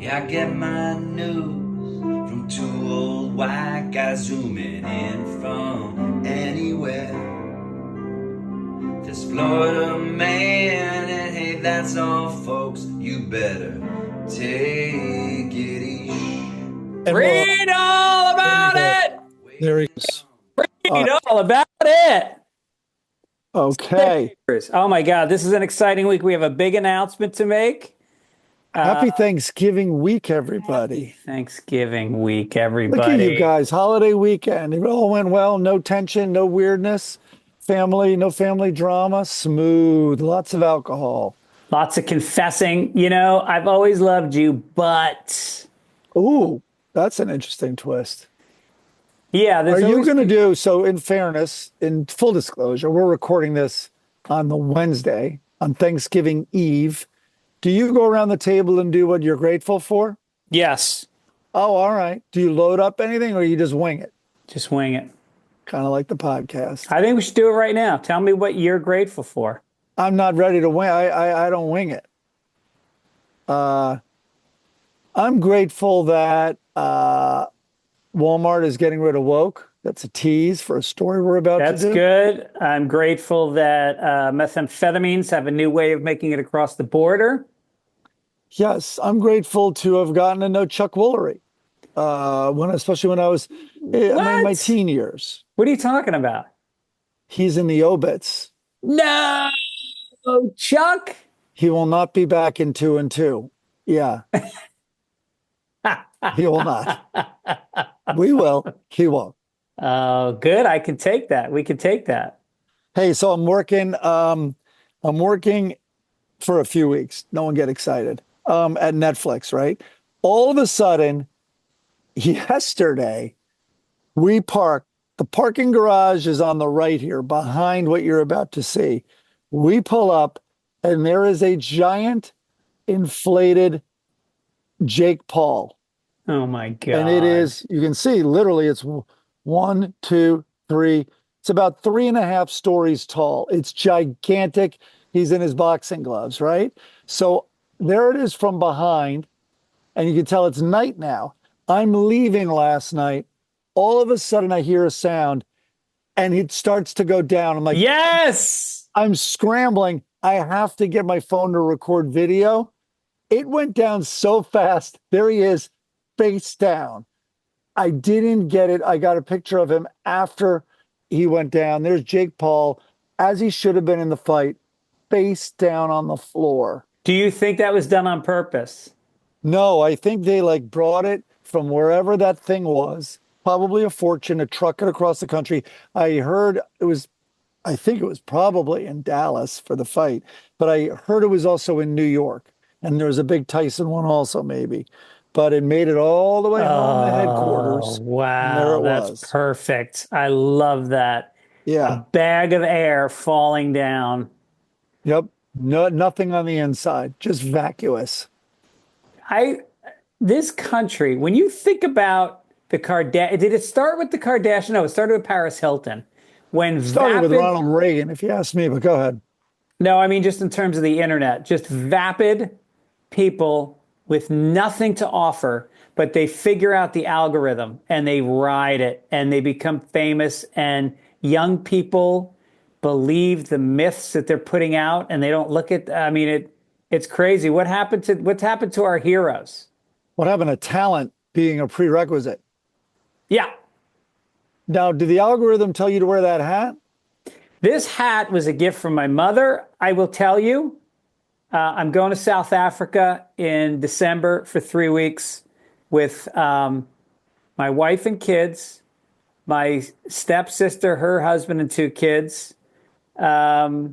Yeah, I get my news from two old white guys zooming in from anywhere. This Florida man, and hey, that's all, folks. You better take it easy. Read all about it. There he is. Read all about it. Okay. Oh my God, this is an exciting week. We have a big announcement to make. Happy Thanksgiving week, everybody. Thanksgiving week, everybody. Look at you guys. Holiday weekend. It all went well. No tension, no weirdness. No family drama. Smooth. Lots of alcohol. Lots of confessing. You know, I've always loved you, but. Ooh, that's an interesting twist. Yeah. Are you going to do, so in fairness, in full disclosure, we're recording this on the Wednesday, on Thanksgiving Eve. Do you go around the table and do what you're grateful for? Yes. Oh, all right. Do you load up anything or you just wing it? Just wing it. Kind of like the podcast. I think we should do it right now. Tell me what you're grateful for. I'm not ready to wing. I don't wing it. I'm grateful that Walmart is getting rid of woke. That's a tease for a story we're about to do. That's good. I'm grateful that methamphetamines have a new way of making it across the border. Yes, I'm grateful to have gotten to know Chuck Woolery, especially when I was in my teen years. What are you talking about? He's in the obits. No, Chuck. He will not be back in 2 and 2. Yeah. He will not. We will. He won't. Oh, good. I can take that. We can take that. Hey, so I'm working for a few weeks. No one get excited. At Netflix, right? All of a sudden, yesterday, the parking garage is on the right here, behind what you're about to see. We pull up, and there is a giant inflated Jake Paul. Oh my God. And it is, you can see, literally, it's 1, 2, 3. It's about 3.5 stories tall. It's gigantic. He's in his boxing gloves, right? So there it is from behind, and you can tell it's night now. I'm leaving last night. All of a sudden, I hear a sound, and it starts to go down. I'm like, yes! I'm scrambling. I have to get my phone to record video. It went down so fast. There he is, face down. I didn't get it. I got a picture of him after he went down. There's Jake Paul, as he should have been in the fight, face down on the floor. Do you think that was done on purpose? No, I think they brought it from wherever that thing was, probably a fortune, to truck it across the country. I think it was probably in Dallas for the fight, but I heard it was also in New York, and there was a big Tyson one also maybe. But it made it all the way home to headquarters. Wow, that's perfect. I love that. Yeah. A bag of air falling down. Yep. No, nothing on the inside, just vacuous. This country, when you think about the Kardashians, did it start with the Kardashians? No, it started with Paris Hilton. It started with Ronald Reagan, if you ask me, but go ahead. No, I mean, just in terms of the internet, just vapid people with nothing to offer, but they figure out the algorithm and they ride it and they become famous, and young people believe the myths that they're putting out, and they don't look at, it's crazy. What's happened to our heroes? What happened to talent being a prerequisite? Yeah. Now, did the algorithm tell you to wear that hat? This hat was a gift from my mother. I will tell you, I'm going to South Africa in December for 3 weeks with my wife and kids, my stepsister, her husband, and 2 kids, my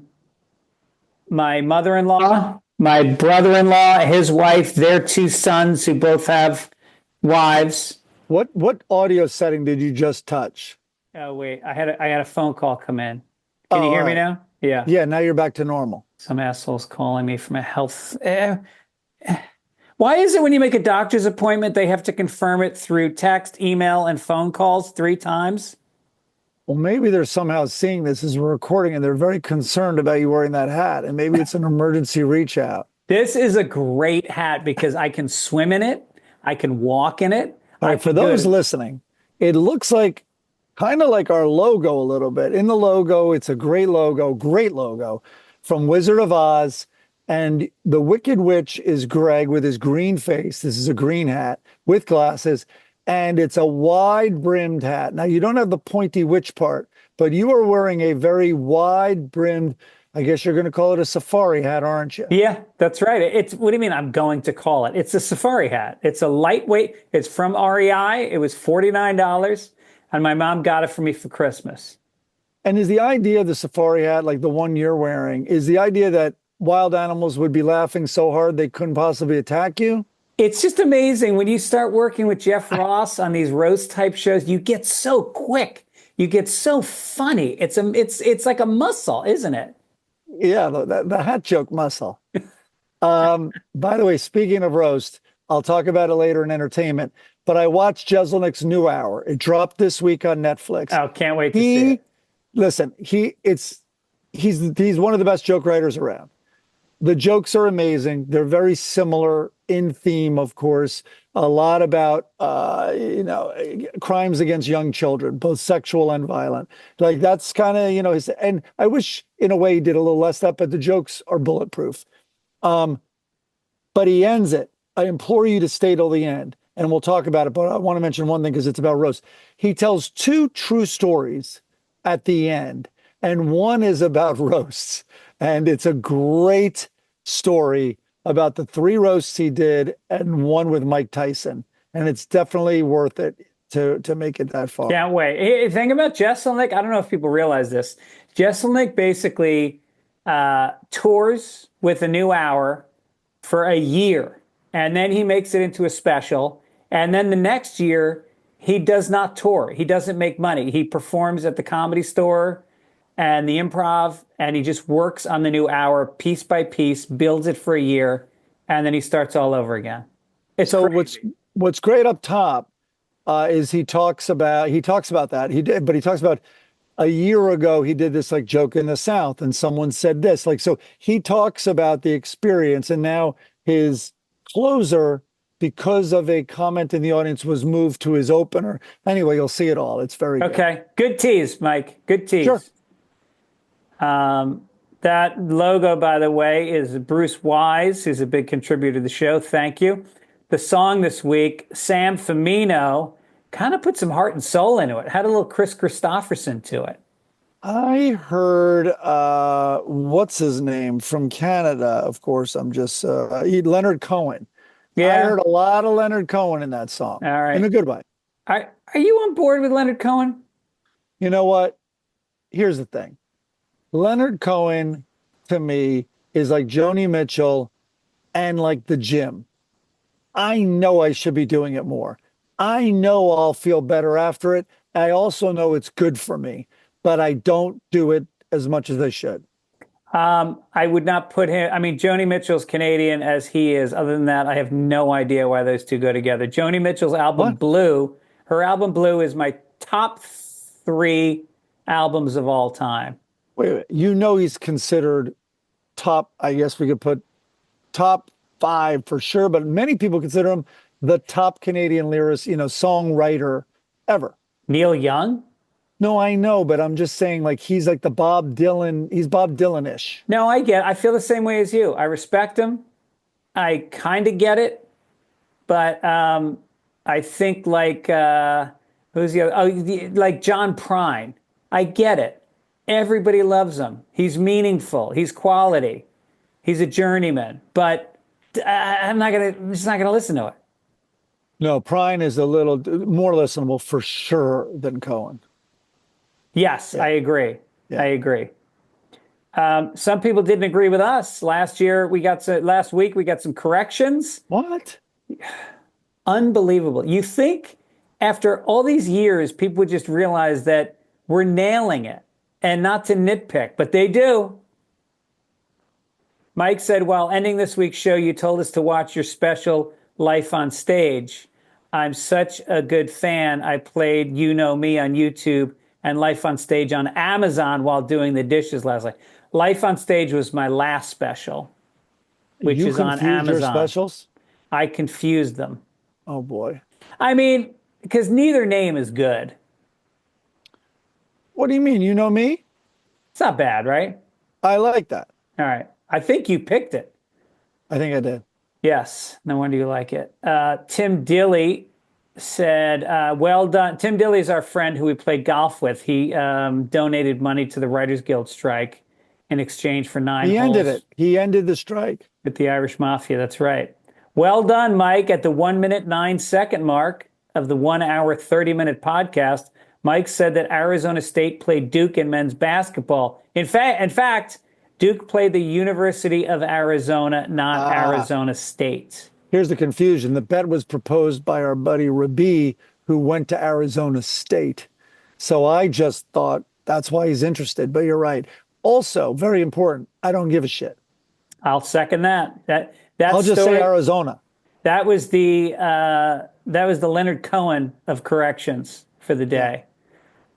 mother-in-law, my brother-in-law, his wife, their 2 sons who both have wives. What audio setting did you just touch? Oh wait, I had a phone call come in. Can you hear me now? Yeah. Yeah, now you're back to normal. Some asshole's calling me from a health. Why is it when you make a doctor's appointment, they have to confirm it through text, email, and phone calls 3 times? Well, maybe they're somehow seeing this as we're recording, and they're very concerned about you wearing that hat, and maybe it's an emergency reach out. This is a great hat because I can swim in it. I can walk in it. All I right, for can go those to- listening, it looks like kind of like our logo a little bit. In the logo, it's a great logo from Wizard of Oz. And the Wicked Witch is Greg with his green face. This is a green hat with glasses, and it's a wide brimmed hat. Now, you don't have the pointy witch part, but you are wearing a very wide brimmed, I guess you're going to call it a safari hat, aren't you? Yeah, that's right. It's what do you mean I'm going to call it? It's a safari hat. It's a lightweight. It's from REI. It was $49, and my mom got it for me for Christmas. And is the idea of the safari hat, like the one you're wearing, is the idea that wild animals would be laughing so hard they couldn't possibly attack you? It's just amazing when you start working with Jeff Ross on these roast type shows. You get so quick. You get so funny. It's like a muscle, isn't it? Yeah, the hat joke muscle. By the way, speaking of roast, I'll talk about it later in entertainment, but I watched Jeselnik's new hour. It dropped this week on Netflix. Oh, can't wait to see it. Listen, he's one of the best joke writers around. The jokes are amazing. They're very similar in theme, of course. A lot about crimes against young children, both sexual and violent. Like that's kind of his. And I wish, in a way, he did a little less that, but the jokes are bulletproof. But he ends it. I implore you to stay till the end, and we'll talk about it. But I want to mention one thing because it's about roast. He tells two true stories at the end, and one is about roasts, and it's a great story about the 3 roasts he did and one with Mike Tyson, and it's definitely worth it to make it that far. Can't wait. Hey, thing about Jeselnik, I don't know if people realize this. Jeselnik basically tours with a new hour for a year, and then he makes it into a special, and then the next year he does not tour. He doesn't make money. He performs at the Comedy Store and the Improv, and he just works on the new hour piece by piece, builds it for a year, and then he starts all over again. It's So crazy. what's great up top is he talks about that but he talks about a year ago he did this like joke in the South and someone said this, like, so he talks about the experience, and now his closer, because of a comment in the audience, was moved to his opener. Anyway, you'll see it all. It's very good. Okay. Good tease, Mike. Good tease. Sure. That logo, by the way, is Bruce Wise, who's a big contributor to the show. Thank you. The song this week, Sam Femino, kind of put some heart and soul into it. Had a little Chris Christopherson to it. I heard what's his name from Canada, of course. I'm just Leonard Cohen. Yeah. I heard a lot of Leonard Cohen in that song. All right. In a good way. Are you on board with Leonard Cohen? You know what? Here's the thing. Leonard Cohen, to me, is like Joni Mitchell and like the gym. I know I should be doing it more. I know I'll feel better after it. I also know it's good for me, but I don't do it as much as I should. I would not put him. I mean, Joni Mitchell's Canadian as he is. Other than that, I have no idea why those two go together. Joni Mitchell's album What? Blue, her album Blue is my top 3 albums of all time. Wait, you know he's considered top, I guess we could put top 5 for sure, but many people consider him the top Canadian lyricist, songwriter ever. Neil Young? No, I know, but I'm just saying, like, he's like the Bob Dylan, he's Bob Dylan-ish. No, I feel the same way as you. I respect him. I kind of get it. But I think like, who's the other? Oh, like John Prine. I get it. Everybody loves him. He's meaningful. He's quality. He's a journeyman. But I'm just not gonna listen to it. No, Prine is a little more listenable for sure than Cohen. Yes, Yeah. I agree. Yeah. I agree. Some people didn't agree with us. Last week we got some corrections. What? Unbelievable. You think after all these years, people would just realize that we're nailing it and not to nitpick, but they do. Mike said, while ending this week's show, you told us to watch your special Life on Stage. I'm such a good fan. I played You Know Me on YouTube and Life on Stage on Amazon while doing the dishes last night. Life on Stage was my last special. which You is on confused your Amazon. specials? I confused them. Oh boy. I mean, because neither name is good. What do you mean? You know me? It's not bad, right? I like that. All right. I think you picked it. I think I did. Yes. No wonder you like it. Tim Dilly said, well done. Tim Dilly is our friend who we played golf with. He donated money to the Writers Guild strike in exchange for 9 He holes ended it. He ended the strike. with the Irish Mafia. That's right. Well done, Mike. At the 1 minute, 9 second mark of the 1 hour, 30-minute podcast, Mike said that Arizona State played Duke in men's basketball. In fact, Duke played the University of Arizona, not Arizona State. Here's the confusion. The bet was proposed by our buddy Rabi, who went to Arizona State. So I just thought that's why he's interested. But you're right. Also, very important, I don't give a shit. I'll second that. I'll just story, say Arizona. That was the Leonard Cohen of corrections for the day.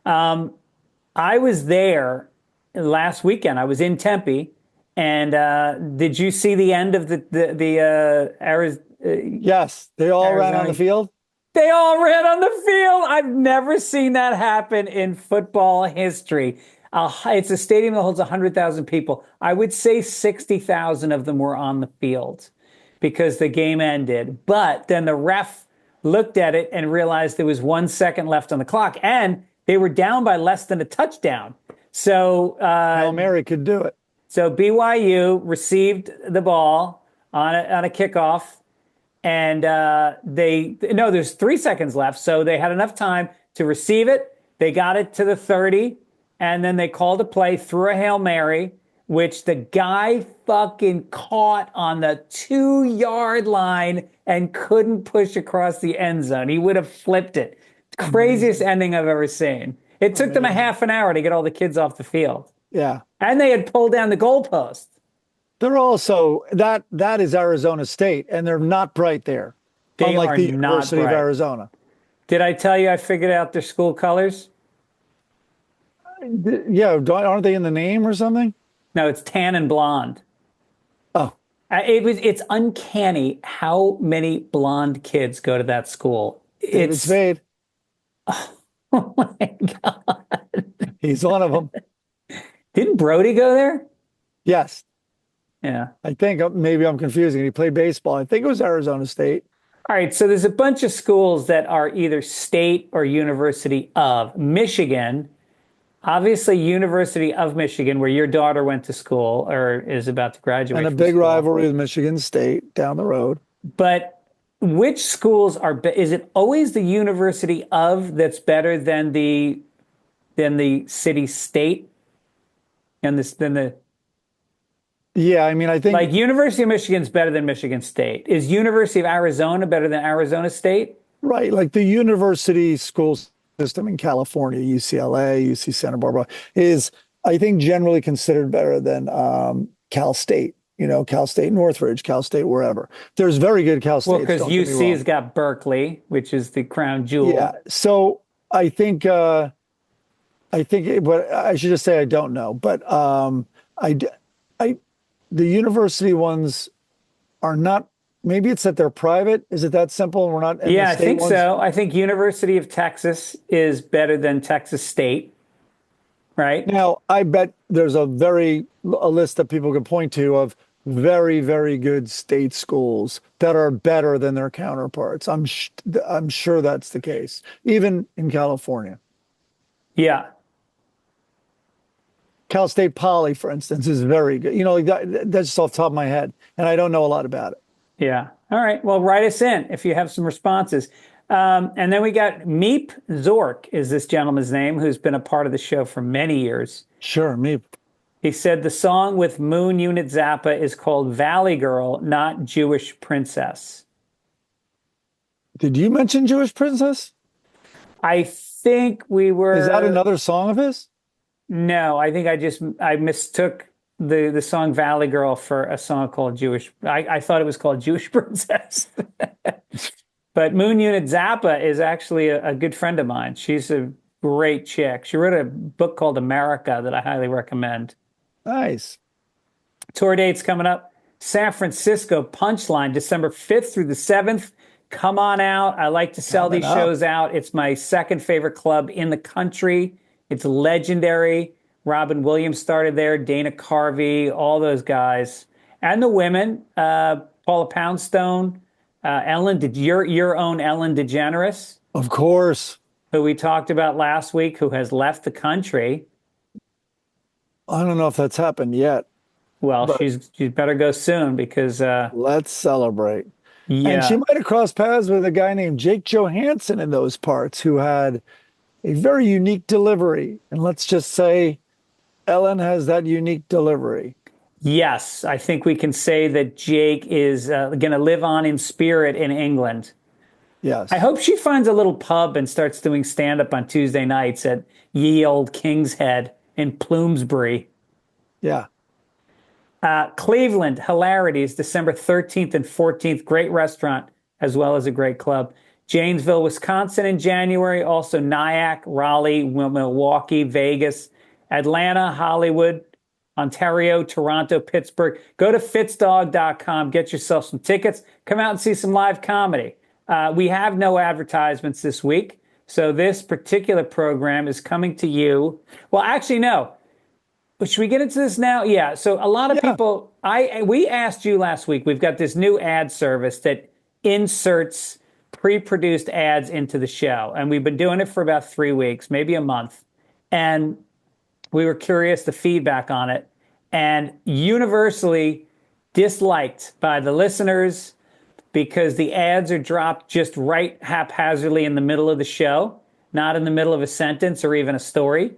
I was there last weekend. I was in Tempe, and did you see the end of the Arizona? Yes, they all ran on the field. They all ran on the field. I've never seen that happen in football history. It's a stadium that holds 100,000 people. I would say 60,000 of them were on the field because the game ended. But then the ref looked at it and realized there was 1 second left on the clock, and they were down by less than a touchdown. So Hail Mary could do it. So BYU received the ball on a kickoff, and there's 3 seconds left. So they had enough time to receive it. They got it to the 30, and then they called a play, threw a Hail Mary, which the guy fucking caught on the 2-yard line and couldn't push across the end zone. He would have flipped it. Craziest ending I've ever seen. It took them a half an hour to get all the kids off the field. Yeah. And they had pulled down the goalpost. They're also, that is Arizona State, and they're not bright there. They unlike are the not University of bright. Arizona. Did I tell you I figured out their school colors? Yeah, aren't they in the name or something? No, it's tan and blonde. Oh. It's uncanny how many blonde kids go to that school. David Spade. Oh my God. He's one of them. Didn't Brody go there? Yes. Yeah. I think maybe I'm confusing. He played baseball. I think it was Arizona State. All right. So there's a bunch of schools that are either state or University of Michigan. Obviously, University of Michigan, where your daughter went to school or is about to graduate. And a from big school. rivalry with Michigan State down the road. But which schools is it always the University of that's better than the city state? And Yeah, I mean, I think like University of Michigan's better than Michigan State. Is University of Arizona better than Arizona State? right, like the university school system in California, UCLA, UC Santa Barbara, is I think generally considered better than Cal State. You know, Cal State Northridge, Cal State wherever. There's very good Cal State. Well, because UC's got Berkeley, which is the crown jewel. Yeah. So I think, but I should just say I don't know. But the university ones are not. Maybe it's that they're private. Is it that simple? We're not. Yeah, I think so. I think University of Texas is better than Texas State. Right. Now, I bet there's a list that people can point to of very, very good state schools that are better than their counterparts. I'm sure that's the case, even in California. Yeah. Cal State Poly, for instance, is very good. You know, that's just off the top of my head, and I don't know a lot about it. Yeah. All right. Well, write us in if you have some responses. And then we got Meep Zork is this gentleman's name, who's been a part of the show for many years. Sure, Meep. He said the song with Moon Unit Zappa is called Valley Girl, not Jewish Princess. Did you mention Jewish Princess? I think we were... Is that another song of his? No, I think I mistook the song Valley Girl for a song called Jewish... I thought it was called Jewish Princess. But Moon Unit Zappa is actually a good friend of mine. She's a great chick. She wrote a book called America that I highly recommend. Nice. Tour dates coming up. San Francisco Punchline, December 5th through the 7th. Come on out. I like to sell these shows out. It's my second favorite club in the country. It's legendary. Robin Williams started there, Dana Carvey, all those guys. And the women, Paula Poundstone, your own Ellen DeGeneres. Of course. Who we talked about last week, who has left the country. I don't know if that's happened yet. Well, she's better go soon because... let's celebrate. Yeah. And she might have crossed paths with a guy named Jake Johansson in those parts who had a very unique delivery. And let's just say Ellen has that unique delivery. Yes, I think we can say that Jake is going to live on in spirit in England. Yes. I hope she finds a little pub and starts doing stand-up on Tuesday nights at Ye Old King's Head in Bloomsbury. Yeah. Cleveland, Hilarities, December 13th and 14th. Great restaurant as well as a great club. Janesville, Wisconsin in January. Also Nyack, Raleigh, Milwaukee, Vegas, Atlanta, Hollywood, Ontario, Toronto, Pittsburgh. Go to fitzdog.com. Get yourself some tickets. Come out and see some live comedy. We have no advertisements this week. So this particular program is coming to you. Well, actually, no. Should we get into this now? Yeah. So a lot of people, we asked you last week, we've got this new ad service that inserts pre-produced ads into the show. And we've been doing it for about 3 weeks, maybe a month. And we were curious the feedback on it. And universally disliked by the listeners because the ads are dropped just right haphazardly in the middle of the show, not in the middle of a sentence or even a story.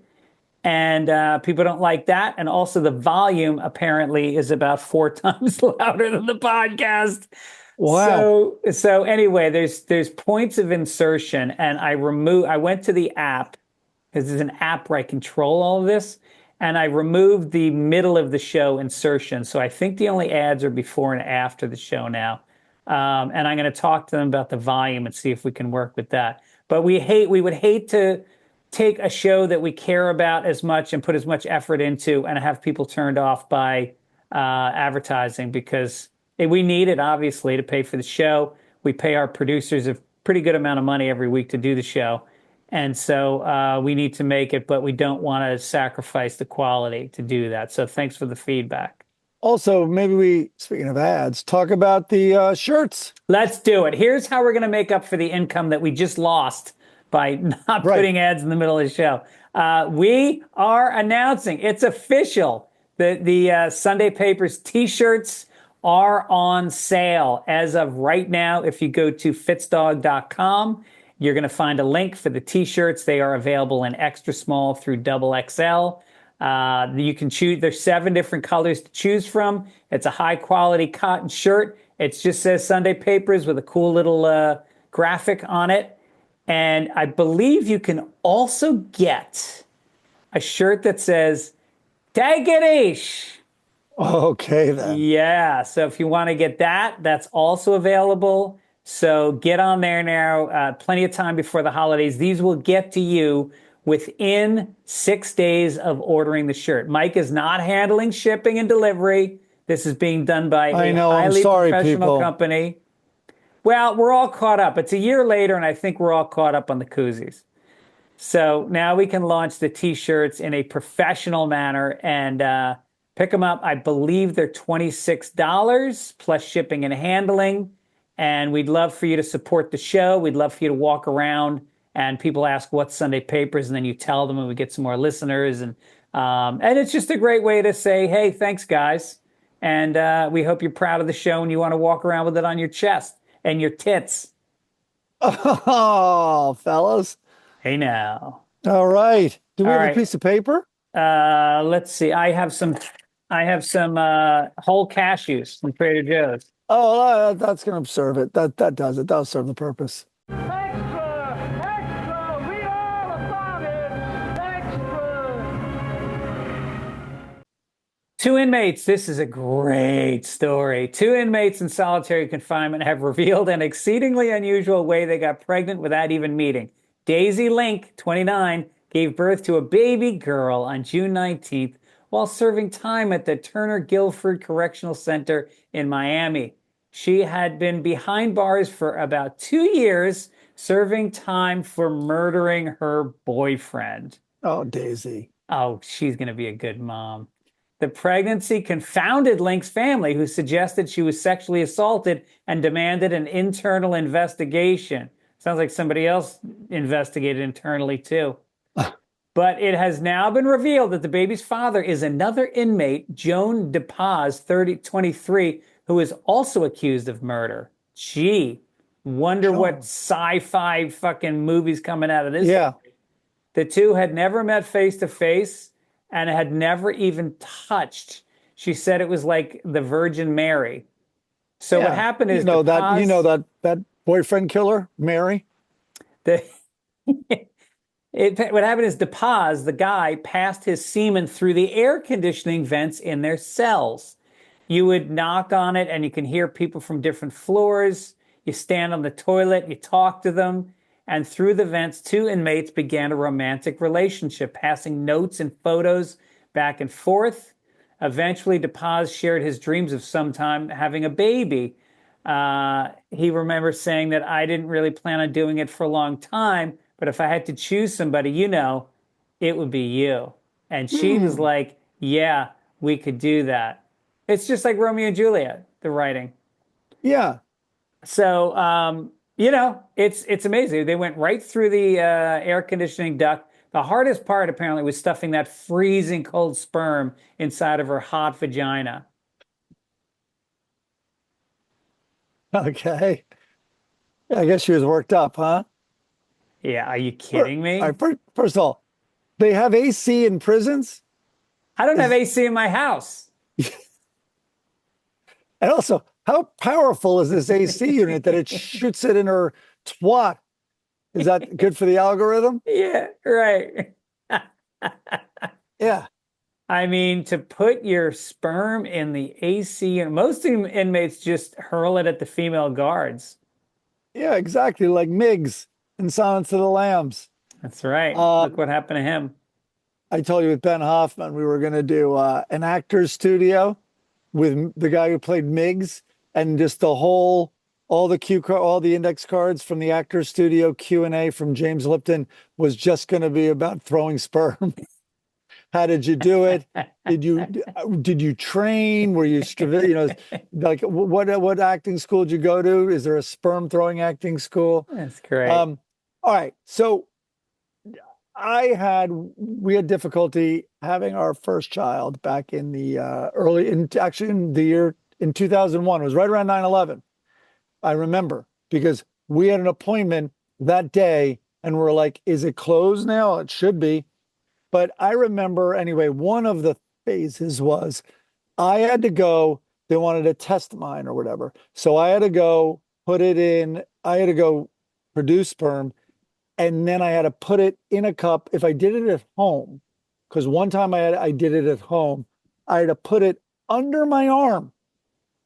And people don't like that. And also the volume apparently is about 4 times louder than the podcast. Wow. So anyway, there's points of insertion, and I went to the app, because there's an app where I control all of this, and I removed the middle of the show insertion. So I think the only ads are before and after the show now. And I'm going to talk to them about the volume and see if we can work with that. But we would hate to take a show that we care about as much and put as much effort into and have people turned off by advertising, because we need it, obviously, to pay for the show. We pay our producers a pretty good amount of money every week to do the show. And so we need to make it, but we don't want to sacrifice the quality to do that. So thanks for the feedback. Also, maybe speaking of ads, talk about the shirts. Let's do it. Here's how we're going to make up for the income that we just lost by not putting ads in the middle of the show. We are announcing, it's official, that the Sunday Papers t-shirts are on sale as of right now. If you go to fitzdog.com, you're going to find a link for the t-shirts. They are available in extra small through XXL. You can choose, there's 7 different colors to choose from. It's a high quality cotton shirt. It just says Sunday Papers with a cool little graphic on it. And I believe you can also get a shirt that says, "Take it easy." Okay, then. Yeah. So if you want to get that, that's also available. So get on there now. Plenty of time before the holidays. These will get to you within 6 days of ordering the shirt. Mike is not handling shipping and delivery. This is being done by a highly professional company. Well, we're all caught up. It's a year later, and I think we're all caught up on the koozies. So now we can launch the t-shirts in a professional manner and pick them up. I believe they're $26 plus shipping and handling. And we'd love for you to support the show. We'd love for you to walk around and people ask what's Sunday Papers, and then you tell them, and we get some more listeners. And it's just a great way to say, hey, thanks, guys. And we hope you're proud of the show and you want to walk around with it on your chest and your tits. Oh, fellas. Hey, now. All right. Do we have a piece of paper? Let's see. I have some whole cashews from Trader Joe's. Oh, that's going to serve it. That does it. That'll serve the purpose. Extra! Extra! Read all about it! Extra! 2 inmates. This is a great story. 2 inmates in solitary confinement have revealed an exceedingly unusual way they got pregnant without even meeting. Daisy Link, 29, gave birth to a baby girl on June 19th while serving time at the Turner Guilford Correctional Center in Miami. She had been behind bars for about 2 years, serving time for murdering her boyfriend. Oh, Daisy. Oh, she's going to be a good mom. The pregnancy confounded Link's family, who suggested she was sexually assaulted and demanded an internal investigation. Sounds like somebody else investigated internally, too. But it has now been revealed that the baby's father is another inmate, Joan DePaz, 23, who is also accused of murder. Gee, wonder what sci-fi fucking movies coming out of this. Yeah. The two had never met face to face and had never even touched. She said it was like the Virgin Mary. So what happened is that boyfriend killer, Mary. What happened is DePaz, the guy, passed his semen through the air conditioning vents in their cells. You would knock on it and you can hear people from different floors. You stand on the toilet, you talk to them. And through the vents, two inmates began a romantic relationship, passing notes and photos back and forth. Eventually, DePaz shared his dreams of sometime having a baby. He remembers saying that I didn't really plan on doing it for a long time, but if I had to choose somebody, it would be you. And she was like, yeah, we could do that. It's just like Romeo and Juliet, the writing. Yeah. So, it's amazing. They went right through the air conditioning duct. The hardest part, apparently, was stuffing that freezing cold sperm inside of her hot vagina. Okay. I guess she was worked up, huh? Yeah, are you kidding me? All right, first of all, they have AC in prisons? I don't have AC in my house. And also, how powerful is this AC unit that it shoots it in her twat? Is that good for the algorithm? Yeah, right. Yeah. I mean, to put your sperm in the AC unit, most inmates just hurl it at the female guards. Yeah, exactly. Like Miggs in Silence of the Lambs. That's right. Look what happened to him. I told you with Ben Hoffman, we were going to do an actor's studio with the guy who played Miggs, and just all the index cards from the actor's studio Q&A from James Lipton was just going to be about throwing sperm. How did you do it? Did you train? Were you, like what acting school did you go to? Is there a sperm throwing acting school? That's great. All right. So we had difficulty having our first child back in the in the year in 2001. It was right around 9/11. I remember, because we had an appointment that day and we're like, is it closed now? It should be. But I remember anyway, one of the phases was I had to go, they wanted to test mine or whatever. So I had to go produce sperm. And then I had to put it in a cup. If I did it at home, because one time I did it at home, I had to put it under my arm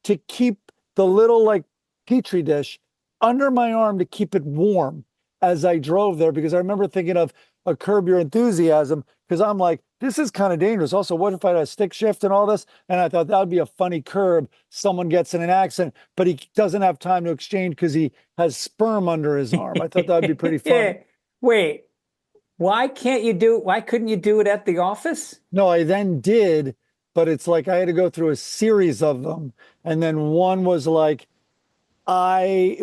to keep the little like Petri dish under my arm to keep it warm as I drove there. Because I remember thinking of a Curb Your Enthusiasm, because I'm like, this is kind of dangerous. Also, what if I had a stick shift and all this? And I thought that would be a funny curb. Someone gets in an accident, but he doesn't have time to exchange because he has sperm under his arm. I thought that would be pretty funny. Wait, why couldn't you do it at the office? No, I then did, but it's like I had to go through a series of them. And then one was like, I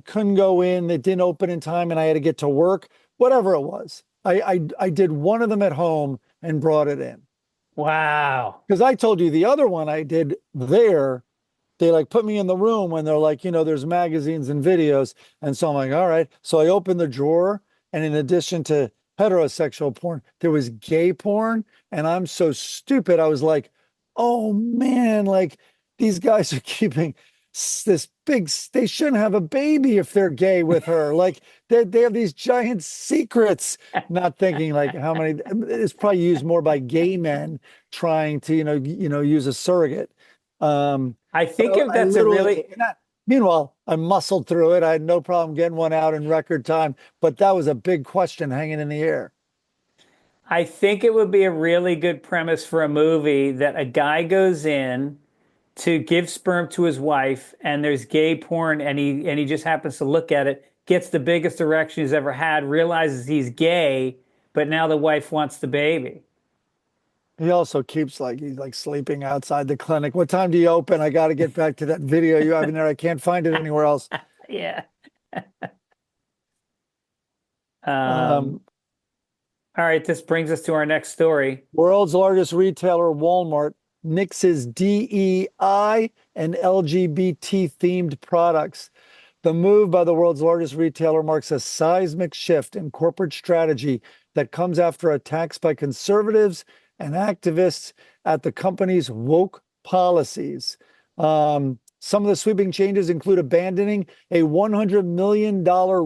couldn't go in, it didn't open in time, and I had to get to work, whatever it was. I did one of them at home and brought it in. Wow. Because I told you the other one I did there, they like put me in the room when they're like, there's magazines and videos. And so I'm like, all right. So I opened the drawer, and in addition to heterosexual porn, there was gay porn. And I'm so stupid. I was like, oh man, like these guys are keeping this big, they shouldn't have a baby if they're gay with her. Like they have these giant secrets, not thinking like how many, it's probably used more by gay men trying to, use a surrogate. I think if that's a really... Meanwhile, I muscled through it. I had no problem getting one out in record time, but that was a big question hanging in the air. I think it would be a really good premise for a movie that a guy goes in to give sperm to his wife, and there's gay porn, and he just happens to look at it, gets the biggest erection he's ever had, realizes he's gay, but now the wife wants the baby. He also keeps he's like sleeping outside the clinic. What time do you open? I got to get back to that video you have in there. I can't find it anywhere else. Yeah. Um, All right, this brings us to our next story. World's largest retailer, Walmart, mixes DEI and LGBT themed products. The move by the world's largest retailer marks a seismic shift in corporate strategy that comes after attacks by conservatives and activists at the company's woke policies. Some of the sweeping changes include abandoning a $100 million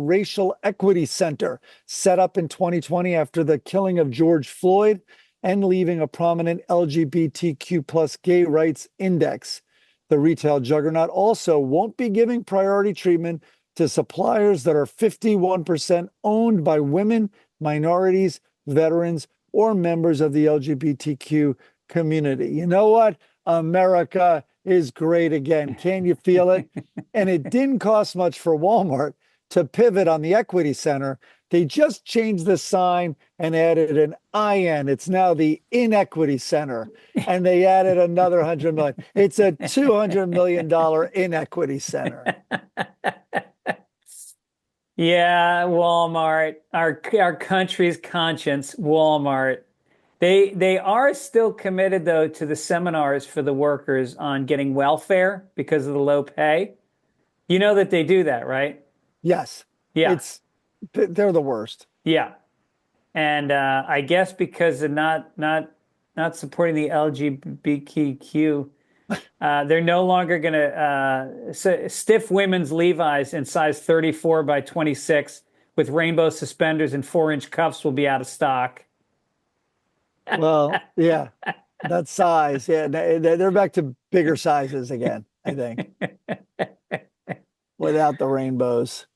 racial equity center set up in 2020 after the killing of George Floyd, and leaving a prominent LGBTQ plus gay rights index. The retail juggernaut also won't be giving priority treatment to suppliers that are 51% owned by women, minorities, veterans, or members of the LGBTQ community. You know what? America is great again. Can you feel it? And it didn't cost much for Walmart to pivot on the equity center. They just changed the sign and added an IN. It's now the Inequity Center. And they added another 100 million. It's a $200 million Inequity Center. Yeah, Walmart, our country's conscience, Walmart. They are still committed, though, to the seminars for the workers on getting welfare because of the low pay. You know that they do that, right? Yes. Yeah. They're the worst. Yeah. And I guess because of not supporting the LGBTQ, they're no longer going to stiff women's Levi's in size 34 by 26 with rainbow suspenders and 4-inch cuffs will be out of stock. Well, yeah, that size. Yeah, they're back to bigger sizes again, I think, without the rainbows.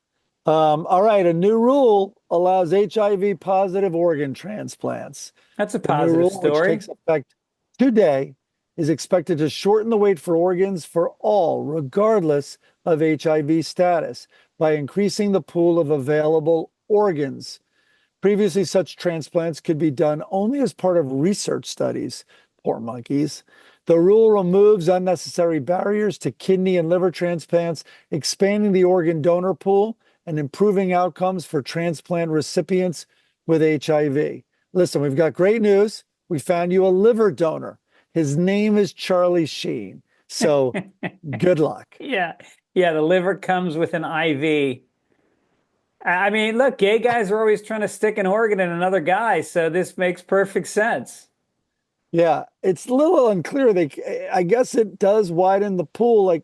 All right, a new rule allows HIV positive organ transplants. That's a The new positive rule, story. which takes effect today, is expected to shorten the wait for organs for all, regardless of HIV status, by increasing the pool of available organs. Previously, such transplants could be done only as part of research studies. Poor monkeys. The rule removes unnecessary barriers to kidney and liver transplants, expanding the organ donor pool and improving outcomes for transplant recipients with HIV. Listen, we've got great news. We found you a liver donor. His name is Charlie Sheen. So good luck. Yeah. Yeah, the liver comes with an IV. I mean, look, gay guys are always trying to stick an organ in another guy, so this makes perfect sense. Yeah, it's a little unclear. I guess it does widen the pool.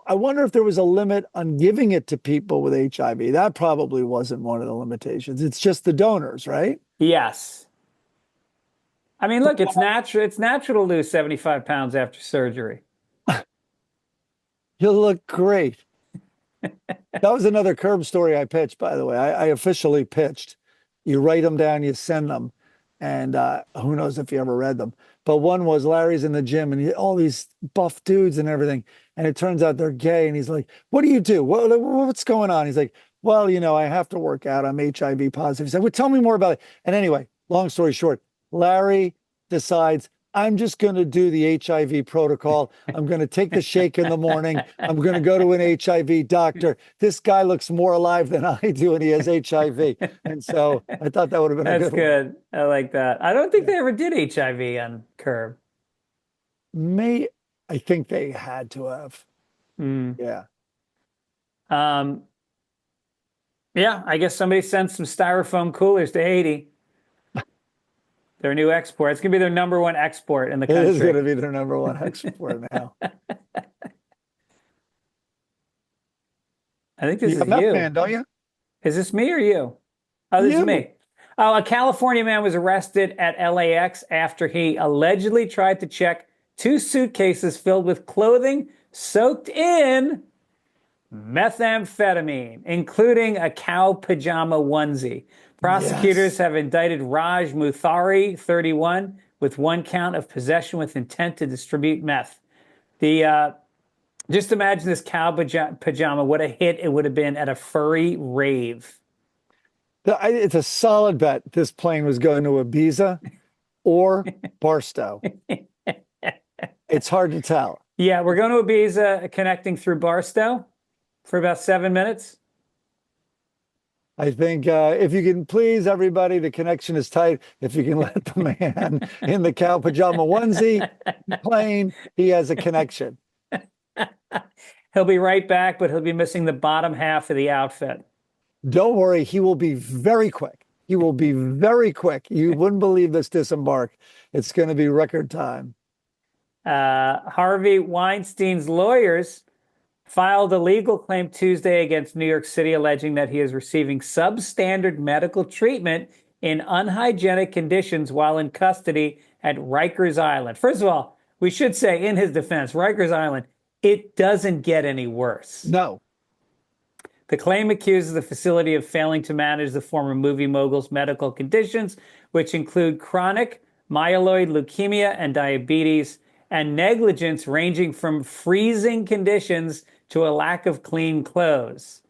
I wonder if there was a limit on giving it to people with HIV. That probably wasn't one of the limitations. It's just the donors, right? Yes. I mean, look, it's natural. It's natural to lose 75 pounds after surgery. You'll look great. That was another Curb story I pitched, by the way. I officially pitched. You write them down, you send them. And who knows if you ever read them. But one was Larry's in the gym and all these buff dudes and everything. And it turns out they're gay. And he's like, what do you do? What's going on? He's like, well, I have to work out. I'm HIV positive. He's like, well, tell me more about it. And anyway, long story short, Larry decides, I'm just going to do the HIV protocol. I'm going to take the shake in the morning. I'm going to go to an HIV doctor. This guy looks more alive than I do, and he has HIV. And so I thought that would have been a good one. I like that. I don't think they ever did HIV on Curb. I think they had to have. Yeah. Yeah, I guess somebody sent some styrofoam coolers to Haiti. Their new export. It's going to be their number one export in the country. It is going to be their number one export now. I think this is Meth you. Man, don't you? Is this me or you? Oh, this is me. Oh, a California man was arrested at LAX after he allegedly tried to check 2 suitcases filled with clothing soaked in methamphetamine, including a cow pajama onesie. Prosecutors Yes. have indicted Raj Muthari, 31, with one count of possession with intent to distribute meth. Just imagine this cow pajama. What a hit it would have been at a furry rave. It's a solid bet this plane was going to Ibiza or Barstow. It's hard to tell. Yeah, we're going to Ibiza, connecting through Barstow for about 7 minutes. I think if you can please everybody, the connection is tight. If you can let the man in the cow pajama onesie plane, he has a connection. He'll be right back, but he'll be missing the bottom half of the outfit. Don't worry, he will be very quick. He will be very quick. You wouldn't believe this disembark. It's going to be record time. Harvey Weinstein's lawyers filed a legal claim Tuesday against New York City, alleging that he is receiving substandard medical treatment in unhygienic conditions while in custody at Rikers Island. First of all, we should say in his defense, Rikers Island, it doesn't get any worse. No. The claim accuses the facility of failing to manage the former movie mogul's medical conditions, which include chronic myeloid leukemia and diabetes, and negligence ranging from freezing conditions to a lack of clean clothes.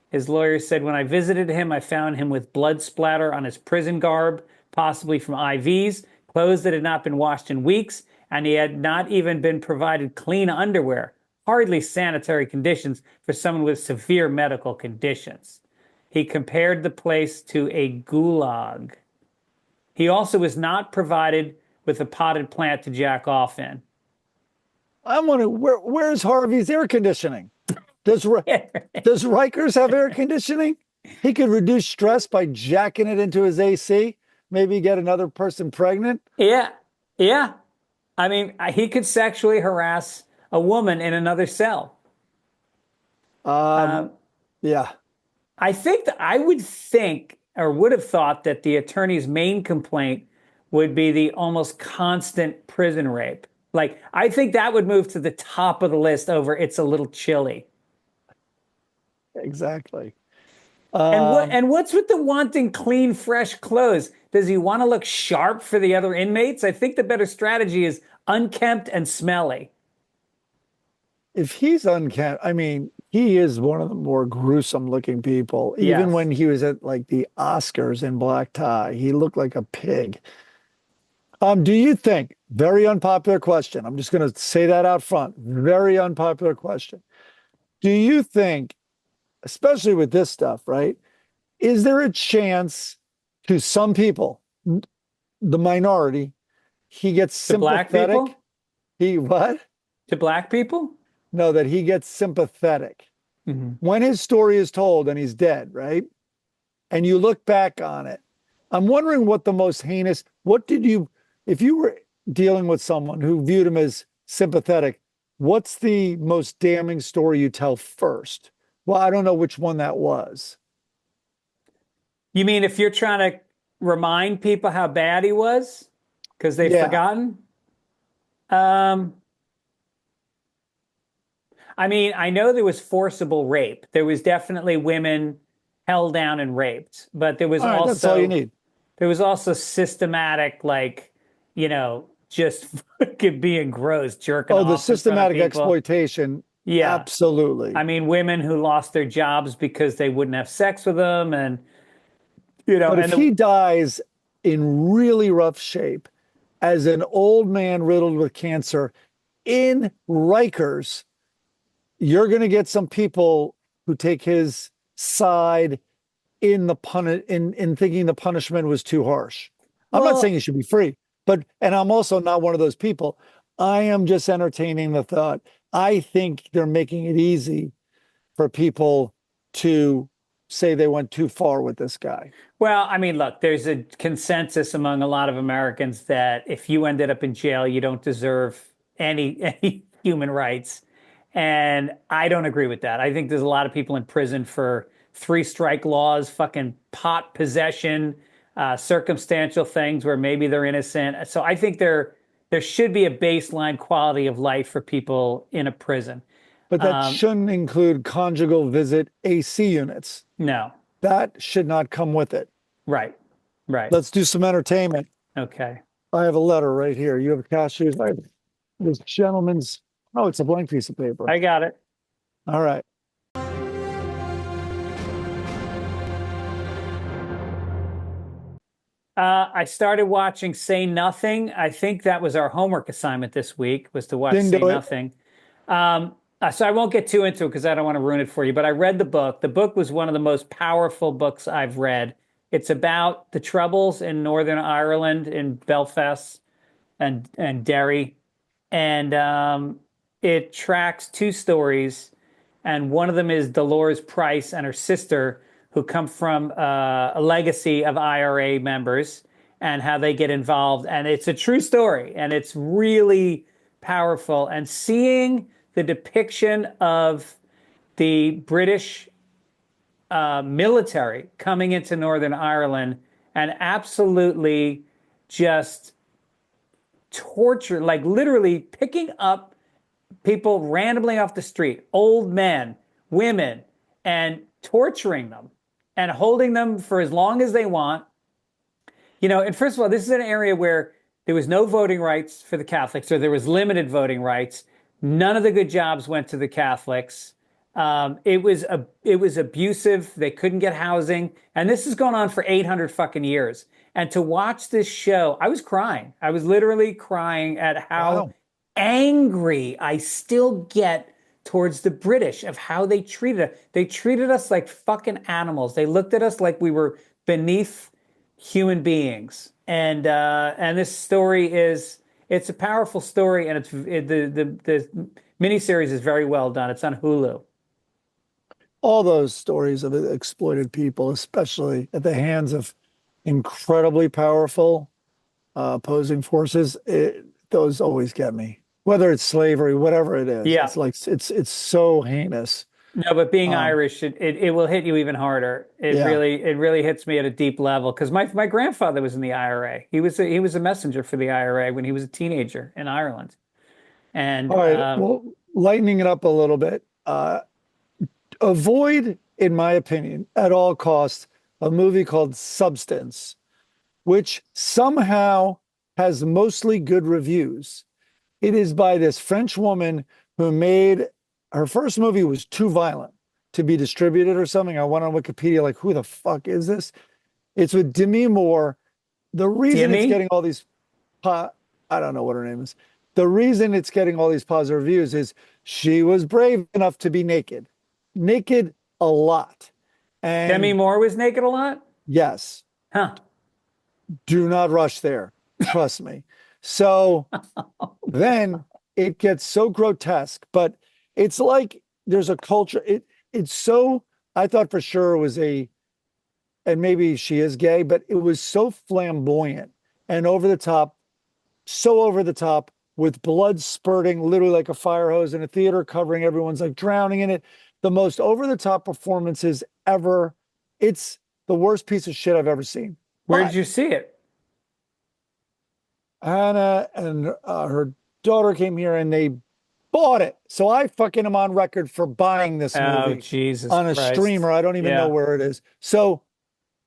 His lawyer said, when I visited him, I found him with blood splatter on his prison garb, possibly from IVs, clothes that had not been washed in weeks, and he had not even been provided clean underwear. Hardly sanitary conditions for someone with severe medical conditions. He compared the place to a gulag. He also was not provided with a potted plant to jack off in. I want to. Where's Harvey's air conditioning? Does Rikers have air conditioning? He could reduce stress by jacking it into his AC. Maybe get another person pregnant. Yeah. I mean, he could sexually harass a woman in another cell. Yeah. I would think, or would have thought, that the attorney's main complaint would be the almost constant prison rape. Like, I think that would move to the top of the list over "It's a Little Chilly." Exactly. And what's with the wanting clean, fresh clothes? Does he want to look sharp for the other inmates? I think the better strategy is unkempt and smelly. If he's unkempt, I mean, he is one of the more gruesome looking people. Even Yes. when he was at like the Oscars in black tie, he looked like a pig. Do you think, very unpopular question, I'm just going to say that out front, very unpopular question. Do you think, especially with this stuff, right, is there a chance to some people, the minority, he gets To black sympathetic? people? He what? To black people? No, that he gets sympathetic. Mm-hmm. When his story is told and he's dead, right? And you look back on it, I'm wondering what the most heinous, if you were dealing with someone who viewed him as sympathetic, what's the most damning story you tell first? Well, I don't know which one that was. You mean if you're trying to remind people how bad he was because they've forgotten? I mean, I know there was forcible rape. There was definitely women held down and raped, but there was also that's all you need. There was also systematic, like, just fucking being gross, jerking off. Oh, the systematic in front of people. exploitation. Yeah, absolutely. I mean, women who lost their jobs because they wouldn't have sex with them, and But if he dies in really rough shape, as an old man riddled with cancer in Rikers, you're going to get some people who take his side in thinking the punishment was too harsh. I'm not saying he should be free, and I'm also not one of those people. I am just entertaining the thought. I think they're making it easy for people to say they went too far with this guy. Well, I mean, look, there's a consensus among a lot of Americans that if you ended up in jail, you don't deserve any human rights. And I don't agree with that. I think there's a lot of people in prison for 3-strike laws, fucking pot possession, circumstantial things where maybe they're innocent. So I think there should be a baseline quality of life for people in a prison. But that shouldn't include conjugal visit AC units. No. That should not come with it. Right. Right. Let's do some entertainment. Okay. I have a letter right here. You have cashews. I have this gentleman's. Oh, it's a blank piece of paper. I got it. All right. I started watching Say Nothing. I think that was our homework assignment this week, was to watch Didn't Say do it. Nothing. So I won't get too into it because I don't want to ruin it for you. But I read the book. The book was one of the most powerful books I've read. It's about the troubles in Northern Ireland, in Belfast and Derry, and it tracks two stories, and one of them is Dolores Price and her sister, who come from a legacy of IRA members and how they get involved. And it's a true story, and it's really powerful. And seeing the depiction of the British military coming into Northern Ireland and absolutely just torture, like literally picking up people randomly off the street, old men, women, and torturing them and holding them for as long as they want. You know, and first of all, this is an area where there was no voting rights for the Catholics, or there was limited voting rights. None of the good jobs went to the Catholics. It was abusive. They couldn't get housing, and this has gone on for 800 fucking years. And to watch this show, I was crying. I was literally crying at how angry I still get towards the British of how they treated us. They treated us like fucking animals. They looked at us like we were beneath human beings. And this story it's a powerful story, and the miniseries is very well done. It's on Hulu. All those stories of exploited people, especially at the hands of incredibly powerful opposing forces, those always get me. Whether it's slavery, whatever it is, Yeah. it's like it's so heinous. No, but being Irish, it will hit you even harder. It really hits me at a deep level, because my grandfather was in the IRA. He was a messenger for the IRA when he was a teenager in Ireland. And All right, well, lightening it up a little bit. Avoid, in my opinion, at all costs, a movie called Substance, which somehow has mostly good reviews. It is by this French woman who made her first movie was too violent to be distributed or something. I went on Wikipedia, like, who the fuck is this? It's with Demi Moore. The reason it's getting all these, I don't know what her name is. The reason it's getting all these positive reviews is she was brave enough to be naked a lot. And Demi Moore was naked a lot? yes. Huh. Do not rush there. Trust me. So then it gets so grotesque, but it's like there's a culture. It's so, I thought for sure it was and maybe she is gay, but it was so flamboyant and over the top, so over the top, with blood spurting literally like a fire hose in a theater, covering everyone's like drowning in it. The most over the top performances ever. It's the worst piece of shit I've ever seen. Where did you see it? Hannah and her daughter came here and they bought it. So I fucking am on record for buying this movie Jesus on a Christ. streamer. I don't even know where it is. So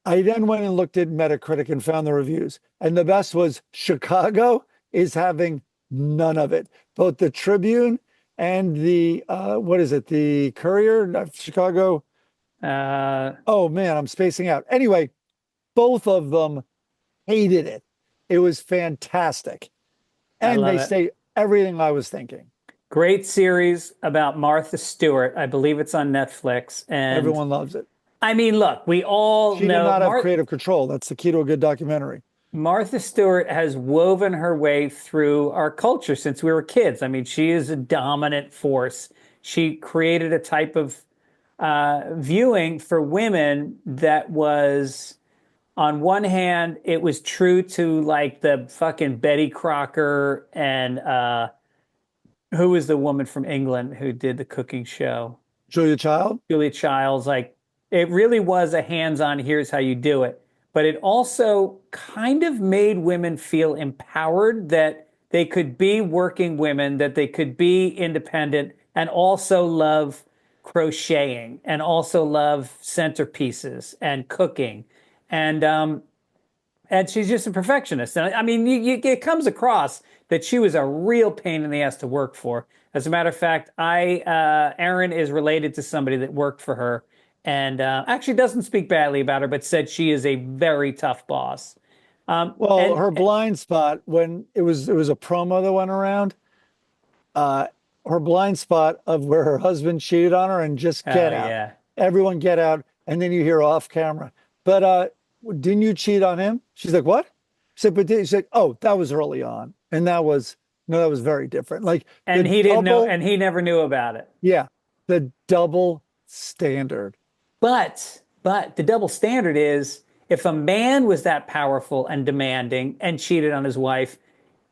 I then went and looked at Metacritic and found the reviews. And the best was Chicago is having none of it. Both the Tribune and the, what is it? The Courier, not Chicago. Oh man, I'm spacing out. Anyway, both of them hated it. It was fantastic. And they say everything I was thinking. Great series about Martha Stewart. I believe it's on Netflix. And everyone loves it. I mean, look, we all she know. She did not have creative control. That's the key to a good documentary. Martha Stewart has woven her way through our culture since we were kids. I mean, she is a dominant force. She created a type of viewing for women that was, on one hand, it was true to like the fucking Betty Crocker and who was the woman from England who did the cooking show? Julia Child? Julia Childs. Like, it really was a hands-on, here's how you do it. But it also kind of made women feel empowered, that they could be working women, that they could be independent and also love crocheting and also love centerpieces and cooking. And she's just a perfectionist. And I mean, it comes across that she was a real pain in the ass to work for. As a matter of fact, Erin is related to somebody that worked for her, and actually doesn't speak badly about her, but said she is a very tough boss. Well, her blind spot when it was a promo that went around. Her blind spot of where her husband cheated on her and just get out. Yeah. Everyone get out, and then you hear off camera. But didn't you cheat on him? She's like, what? She said, but she's like, oh, that was early on, and that was very different. Like, and he didn't know, and he never knew about it. Yeah, the double standard. But the double standard is if a man was that powerful and demanding and cheated on his wife,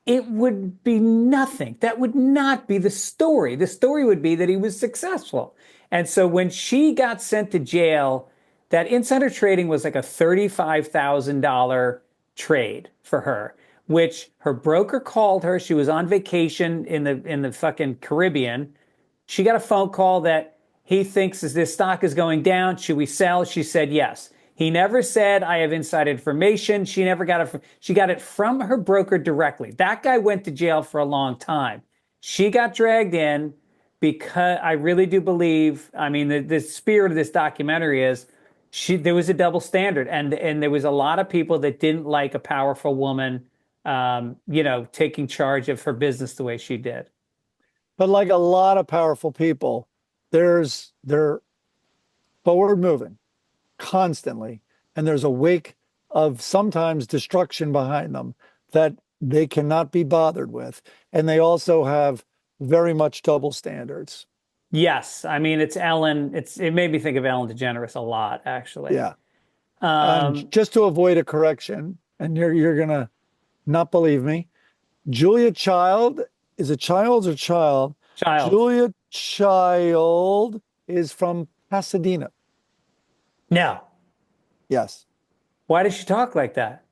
it would be nothing. That would not be the story. The story would be that he was successful. And so when she got sent to jail, that insider trading was like a $35,000 trade for her, which her broker called her. She was on vacation in the fucking Caribbean. She got a phone call that he thinks this stock is going down. Should we sell? She said yes. He never said, I have inside information. She never got it. She got it from her broker directly. That guy went to jail for a long time. She got dragged in because I really do believe, I mean, the spirit of this documentary is there was a double standard. And there was a lot of people that didn't like a powerful woman, taking charge of her business the way she did. But like a lot of powerful people, they're forward moving constantly, and there's a wake of sometimes destruction behind them that they cannot be bothered with, and they also have very much double standards. Yes, I mean it's Ellen. It made me think of Ellen DeGeneres a lot, actually. Yeah. Just to avoid a correction, and you're gonna not believe me, Julia Child is a Childs or Child? Child. Julia Child is from Pasadena. No. Yes. Why does she talk like that?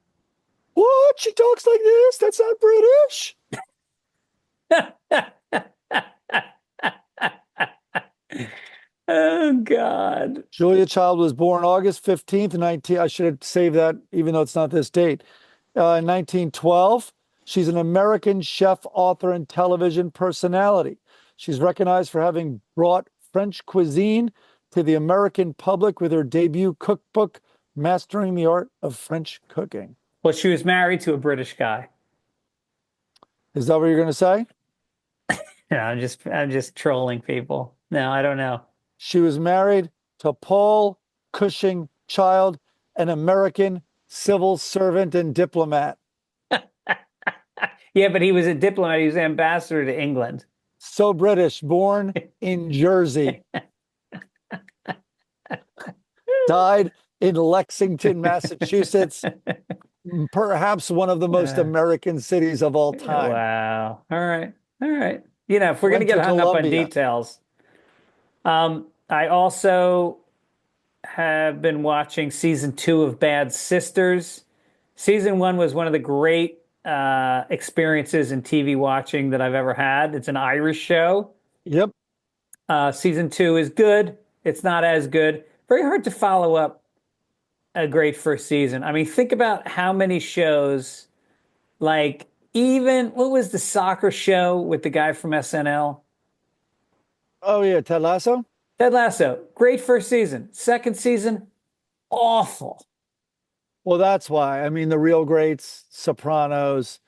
What? She talks like this? That's not British. Oh, God. Julia Child was born August 15th, 19. I should have saved that, even though it's not this date. 1912. She's an American chef, author, and television personality. She's recognized for having brought French cuisine to the American public with her debut cookbook, Mastering the Art of French Cooking. Well, she was married to a British guy. Is that what you're going to say? No, I'm just trolling people. No, I don't know. She was married to Paul Cushing Child, an American civil servant and diplomat. Yeah, but he was a diplomat. He was ambassador to England. So British, born in Jersey. Died in Lexington, Massachusetts. Perhaps one of the most American cities of all time. Wow. All right. If we're going to get hung up on details. I also have been watching season 2 of Bad Sisters. Season 1 was one of the great experiences in TV watching that I've ever had. It's an Irish show. Yep. Season 2 is good. It's not as good. Very hard to follow up a great first season. I mean, think about how many shows, like even, what was the soccer show with the guy from SNL? Oh, yeah, Ted Lasso? Ted Lasso. Great first season. Second season, awful. Well, that's why. I mean, the real greats, Sopranos,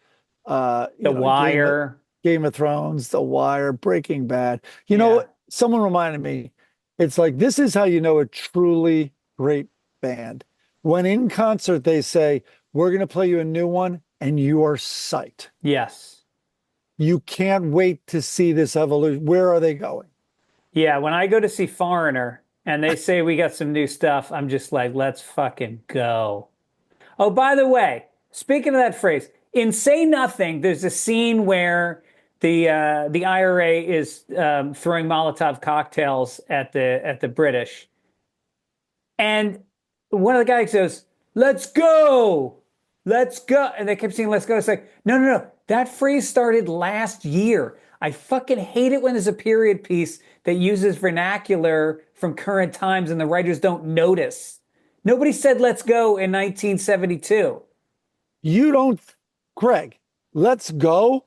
The Wire. Game of Thrones, The Wire, Breaking Bad. You know, someone reminded me, it's like, this is how you know a truly great band. When in concert, they say, we're going to play you a new one, and you are psyched. Yes. You can't wait to see this evolution. Where are they going? Yeah, when I go to see Foreigner and they say we got some new stuff, I'm just like, let's fucking go. Oh, by the way, speaking of that phrase, in Say Nothing, there's a scene where the IRA is throwing Molotov cocktails at the British, and one of the guys goes, "Let's go, let's go," and they kept saying, "Let's go." It's like, no. That phrase started last year. I fucking hate it when there's a period piece that uses vernacular from current times and the writers don't notice. Nobody said let's go in 1972. You don't, Greg, let's go.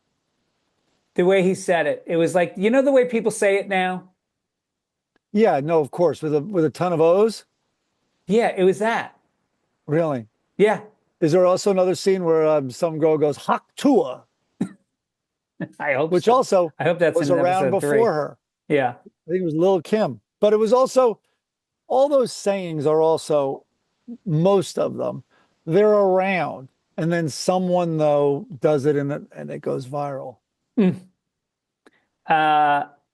The way he said it, it was like, you know, the way people say it now? Yeah, no, of course, with a ton of O's. Yeah, it was that. Really? Yeah. Is there also another scene where some girl goes Hak Tua, I hope which so. also I hope that's was in around episode before 3. her? Yeah. I think it was Lil Kim, but it was also all those sayings are also most of them. They're around, and then someone though does it and it goes viral. All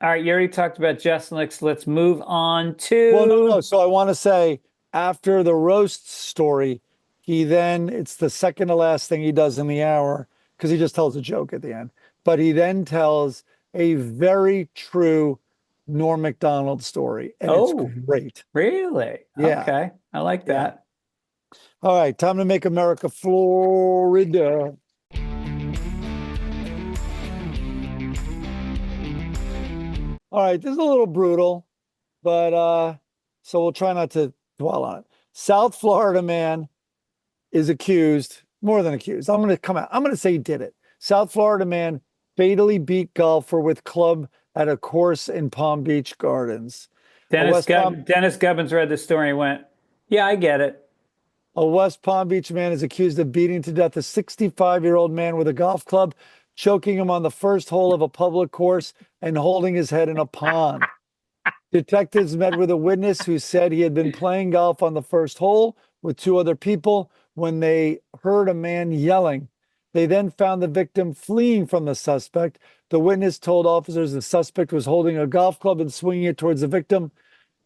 right, you already talked about Justin. Let's move on to. Well, no. So I want to say after the roast story, it's the second to last thing he does in the hour because he just tells a joke at the end. But he then tells a very true Norm Macdonald story, and it's great. Really? Yeah. Okay. I like that. All right, time to make America Florida. All right, this is a little brutal, but so we'll try not to dwell on it. South Florida man is accused, more than accused. I'm going to say he did it. South Florida man fatally beat golfer with club at a course in Palm Beach Gardens. Dennis Gibbons read the story and went, yeah, I get it. A West Palm Beach man is accused of beating to death a 65-year-old man with a golf club, choking him on the first hole of a public course and holding his head in a pond. Detectives met with a witness who said he had been playing golf on the first hole with 2 other people when they heard a man yelling. They then found the victim fleeing from the suspect. The witness told officers the suspect was holding a golf club and swinging it towards the victim.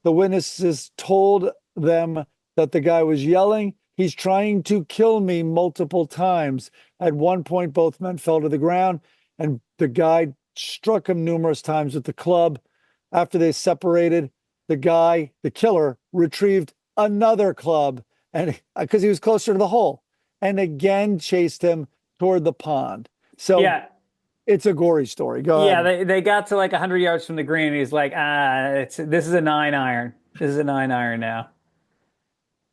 The witnesses told them that the guy was yelling, "He's trying to kill me," multiple times. At one point, both men fell to the ground, and the guy struck him numerous times with the club. After they separated, the killer, retrieved another club, and because he was closer to the hole, and again chased him toward the pond. So yeah, it's a gory story. Go ahead. Yeah, they got to like 100 yards from the green, and he's like, this is a 9-iron. This is a 9-iron now.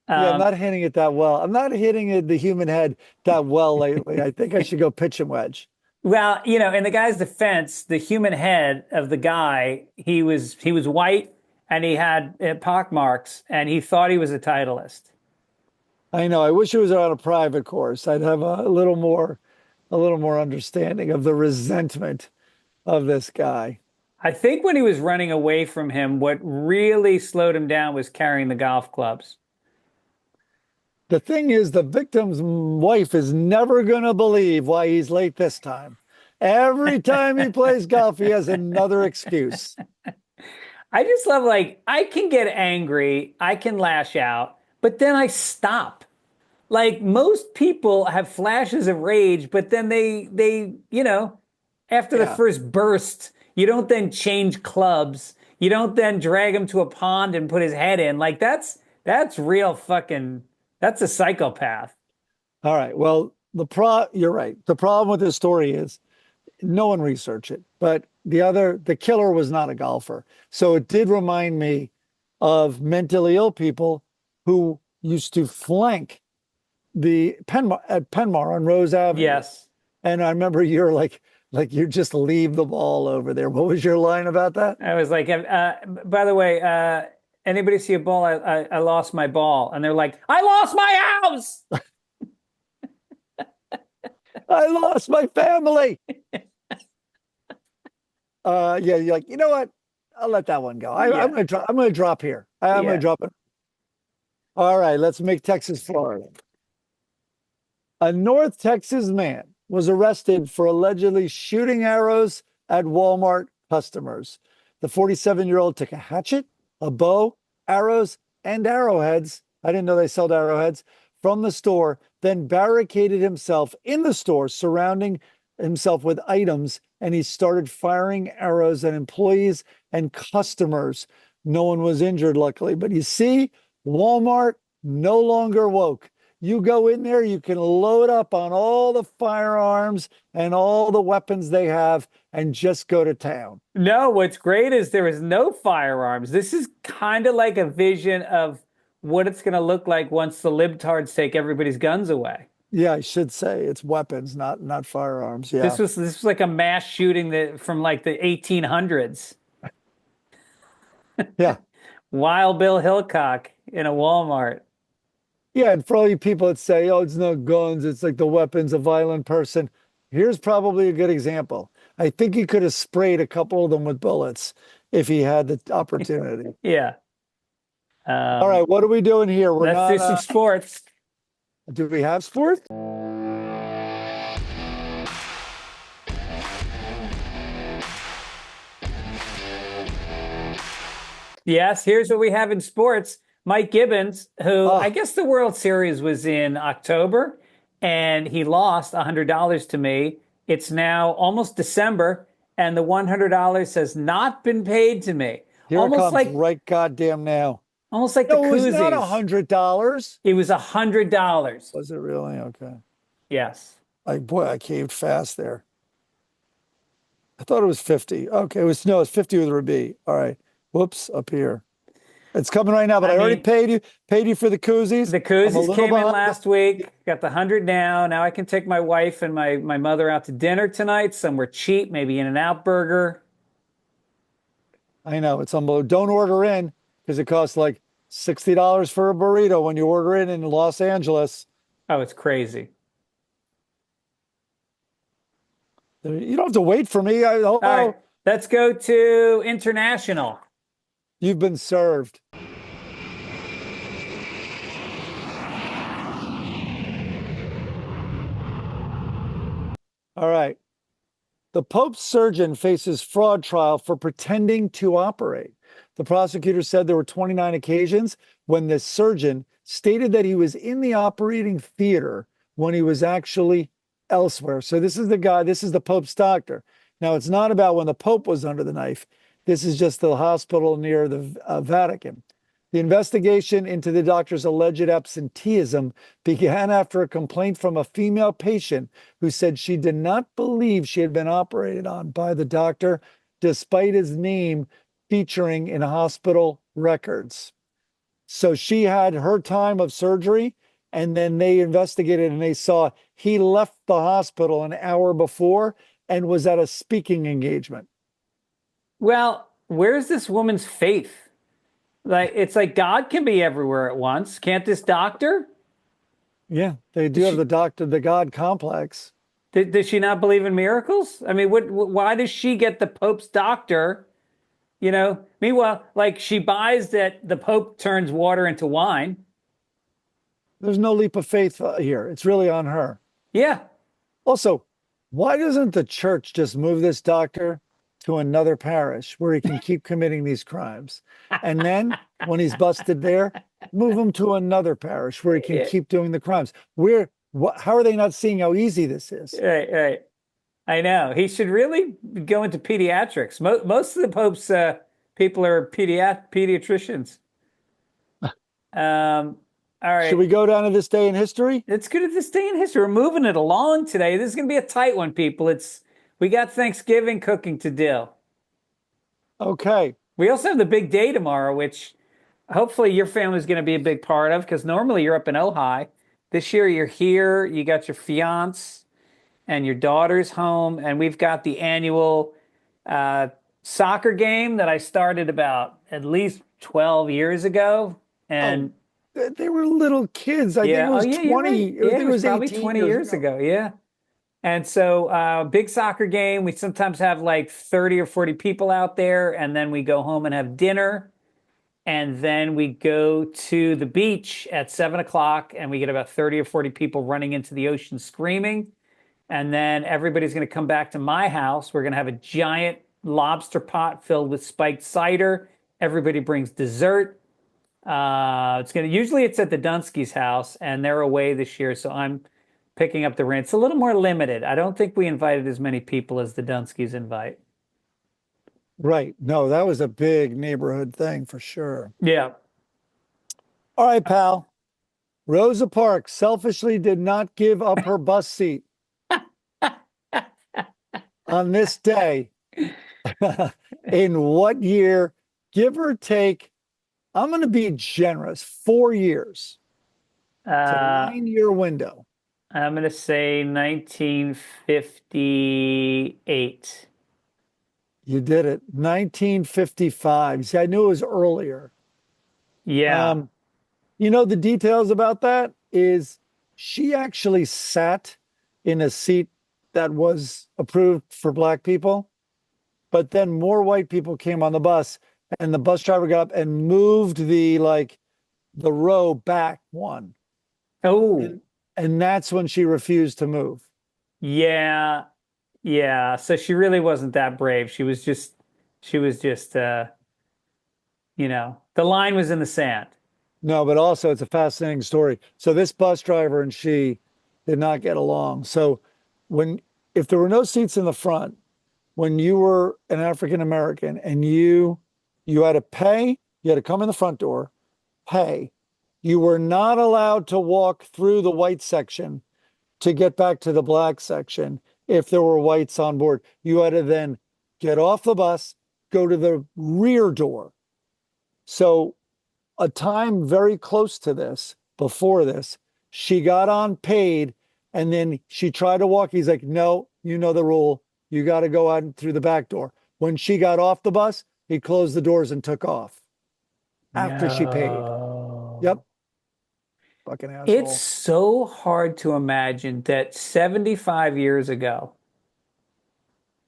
Yeah, I'm not hitting it that well. I'm not hitting the human head that well lately. I think I should go pitch and wedge. Well, you know, in the guy's defense, the human head of the guy, he was white and he had pock marks, and he thought he was a Titleist. I know. I wish it was on a private course. I'd have a little more understanding of the resentment of this guy. I think when he was running away from him, what really slowed him down was carrying the golf clubs. The thing is, the victim's wife is never going to believe why he's late this time. Every time he plays golf, he has another excuse. I just love, like, I can get angry, I can lash out, but then I stop. Like, most people have flashes of rage, but then they you know, after the first burst, you don't then change clubs. You don't then drag him to a pond and put his head in. Like, that's real fucking... That's a psychopath. All right. Well, you're right. The problem with this story is no one researched it, but the killer was not a golfer. So it did remind me of mentally ill people who used to flank at Penmar on Rose Avenue. Yes. And I remember you're like you just leave the ball over there. What was your line about that? I was like, by the way, anybody see a ball? I lost my ball. And they're like, I lost my house. I lost my family. Yeah, you're like, you know what? I'll let that one go. I'm gonna drop here. I'm gonna drop it. All right, let's make Texas, Florida. A North Texas man was arrested for allegedly shooting arrows at Walmart customers. The 47-year-old took a hatchet, a bow, arrows, and arrowheads. I didn't know they sold arrowheads from the store, then barricaded himself in the store, surrounding himself with items, and he started firing arrows at employees and customers. No one was injured, luckily. But you see, Walmart no longer woke. You go in there, you can load up on all the firearms and all the weapons they have and just go to town. No, what's great is there is no firearms. This is kind of like a vision of what it's going to look like once the libtards take everybody's guns away. Yeah, I should say it's weapons, not firearms. Yeah. This was like a mass shooting from like the 1800s. Yeah. Wild Bill Hickok in a Walmart. Yeah, and for all you people that say, oh, it's not guns, it's like the weapons, a violent person. Here's probably a good example. I think he could have sprayed a couple of them with bullets if he had the opportunity. Yeah. All right, what are we doing here? Let's do some sports. Do we have sports? Yes, here's what we have in sports. Mike Gibbons, who I guess the World Series was in October, and he lost $100 to me. It's now almost December, and the $100 has not been paid to me. Here almost it comes like right goddamn now. Almost like No, the it was koozies. not $100. It was $100. Was it really? Okay. Yes. Boy, I caved fast there. I thought it was 50. Okay, it's 50 with a B. All right. Whoops, up here. It's coming right now, but I already paid you for the koozies. The koozies came in last week. Got the 100 now. Now I can take my wife and my mother out to dinner tonight, somewhere cheap, maybe In-N-Out Burger. I know, it's unbelievable. Don't order in because it costs like $60 for a burrito when you order in Los Angeles. Oh, it's crazy. You don't have to wait for me. All right, let's go to international. You've been served. All right. The Pope's surgeon faces fraud trial for pretending to operate. The prosecutor said there were 29 occasions when the surgeon stated that he was in the operating theater when he was actually elsewhere. So this is the Pope's doctor. Now, it's not about when the Pope was under the knife. This is just the hospital near the Vatican. The investigation into the doctor's alleged absenteeism began after a complaint from a female patient who said she did not believe she had been operated on by the doctor, despite his name featuring in hospital records. So she had her time of surgery, and then they investigated and they saw he left the hospital an hour before and was at a speaking engagement. Well, where's this woman's faith? It's like God can be everywhere at once. Can't this doctor? Yeah, they do have the God complex. Does she not believe in miracles? I mean, why does she get the Pope's doctor? Meanwhile, like she buys that the Pope turns water into wine. There's no leap of faith here. It's really on her. Yeah. Also, why doesn't the church just move this doctor to another parish where he can keep committing these crimes? And then when he's busted there, move him to another parish where he can keep doing the crimes. How are they not seeing how easy this is? Right. I know. He should really go into pediatrics. Most of the Pope's people are pediatricians. All right. Should we go down to this day in history? Let's go to this day in history. We're moving it along today. This is going to be a tight one, people. We got Thanksgiving cooking to do. Okay. We also have the big day tomorrow, which hopefully your family's going to be a big part of, because normally you're up in Ojai. This year you're here. You got your fiance and your daughter's home, and we've got the annual soccer game that I started about at least 12 years ago. And they were little kids. I think it was 20. Right. Yeah, it was probably 18 20 years ago. Yeah. And so big soccer game. We sometimes have like 30 or 40 people out there, and then we go home and have dinner. And then we go to the beach at 7:00, and we get about 30 or 40 people running into the ocean screaming. And then everybody's going to come back to my house. We're going to have a giant lobster pot filled with spiked cider. Everybody brings dessert. Usually it's at the Dunsky's house, and they're away this year, so I'm picking up the rent. It's a little more limited. I don't think we invited as many people as the Dunskys invite. Right. No, that was a big neighborhood thing for sure. Yeah. All right, pal. Rosa Parks selfishly did not give up her bus seat on this day. In what year, give or take I'm going to be generous. 4 years. It's a Uh, 9-year window. I'm going to say 1958. You did it. 1955. See, I knew it was earlier. Yeah. Um, you know, the details about that is she actually sat in a seat that was approved for black people, but then more white people came on the bus and the bus driver got up and moved the row back one. Oh, And that's when she refused to move. yeah. Yeah. So she really wasn't that brave. She was just, the line was in the sand. No, but also it's a fascinating story. So this bus driver and she did not get along. So when if there were no seats in the front, when you were an African American and you had to pay, you had to come in the front door, pay. You were not allowed to walk through the white section to get back to the black section if there were whites on board. You had to then get off the bus, go to the rear door. So a time very close to this, before this, she got on paid and then she tried to walk. He's like, no, you know the rule. You got to go out through the back door. When she got off the bus, he closed the doors and took off after she paid. No. Yep. Fucking It's asshole. so hard to imagine that 75 years ago,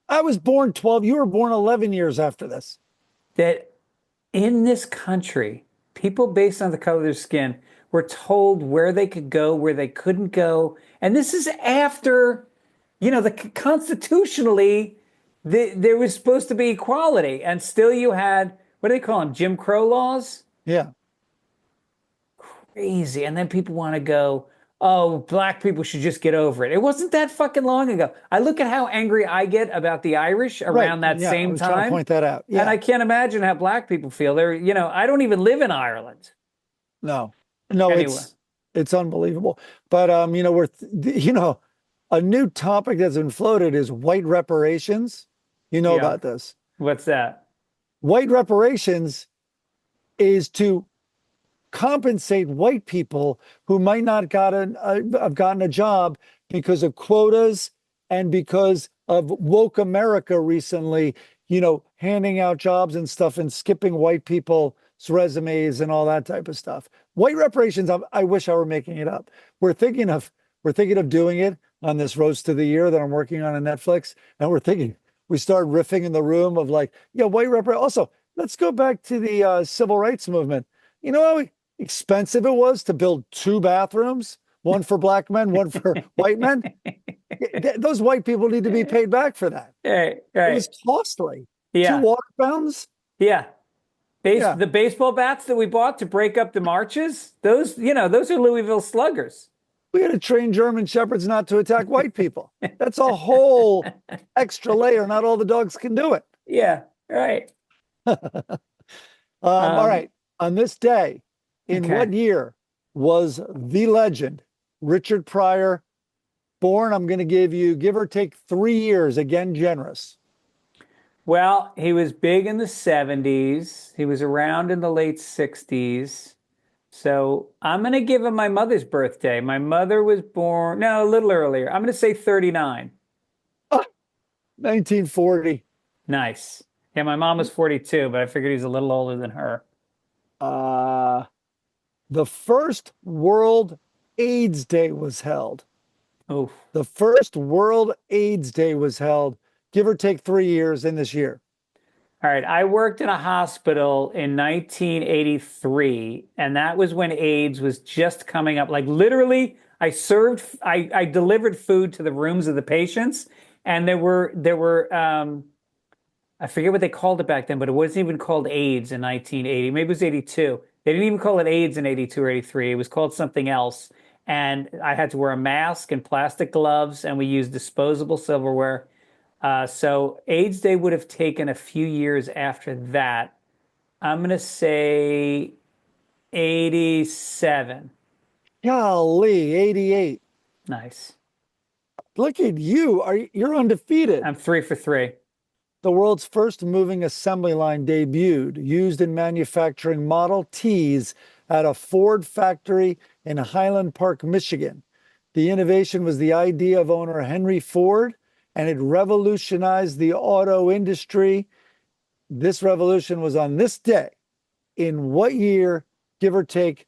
I was born 12. You were born 11 years after this. that in this country, people based on the color of their skin were told where they could go, where they couldn't go. And this is after, constitutionally, there was supposed to be equality. And still you had, what do they call them? Jim Crow laws? Yeah. Crazy. And then people want to go, oh, black people should just get over it. It wasn't that fucking long ago. I look at how angry I get about the Irish Right. around that Yeah. I same was trying to time. point that out. And Yeah. I can't imagine how black people feel. I don't even live in Ireland. No. No, Anyway. it's unbelievable. But a new topic that's been floated is white reparations. You know Yeah. about this. What's that? White reparations is to compensate white people who might not have gotten a job because of quotas and because of woke America recently, handing out jobs and stuff and skipping white people's resumes and all that type of stuff. White reparations, I wish I were making it up. We're thinking of doing it on this roast of the year that I'm working on Netflix, and we start riffing in the room of white reparations. Also, let's go back to the civil rights movement. You know how expensive it was to build 2 bathrooms, one for black men, one for white men? Those white people need to be paid back for that. Right. It was costly. Yeah. 2 water fountains. Yeah. Yeah. The baseball bats that we bought to break up the marches, those are Louisville Sluggers. We had to train German shepherds not to attack white people. That's a whole extra layer. Not all the dogs can do it. Yeah. Right. All right. On this day, in Okay. what year was the legend Richard Pryor born? I'm going to give or take 3 years, again, generous. Well, he was big in the 70s. He was around in the late 60s. So I'm going to give him my mother's birthday. My mother was born, no, a little earlier. I'm going to say 39. 1940. Nice. Yeah, my mom was 42, but I figured he's a little older than her. The first World AIDS Day was held. Oof. The first World AIDS Day was held, give or take 3 years in this year. All right. I worked in a hospital in 1983, and that was when AIDS was just coming up. Like literally, I delivered food to the rooms of the patients, and there were I forget what they called it back then, but it wasn't even called AIDS in 1980. Maybe it was 82. They didn't even call it AIDS in 82 or 83. It was called something else. And I had to wear a mask and plastic gloves, and we used disposable silverware. So AIDS Day would have taken a few years after that. I'm going to say 87. Golly, 88. Nice. Look at you. You're undefeated. I'm 3 for 3. the world's first moving assembly line debuted, used in manufacturing Model Ts at a Ford factory in Highland Park, Michigan. The innovation was the idea of owner Henry Ford, and it revolutionized the auto industry. This revolution was on this day. In what year, give or take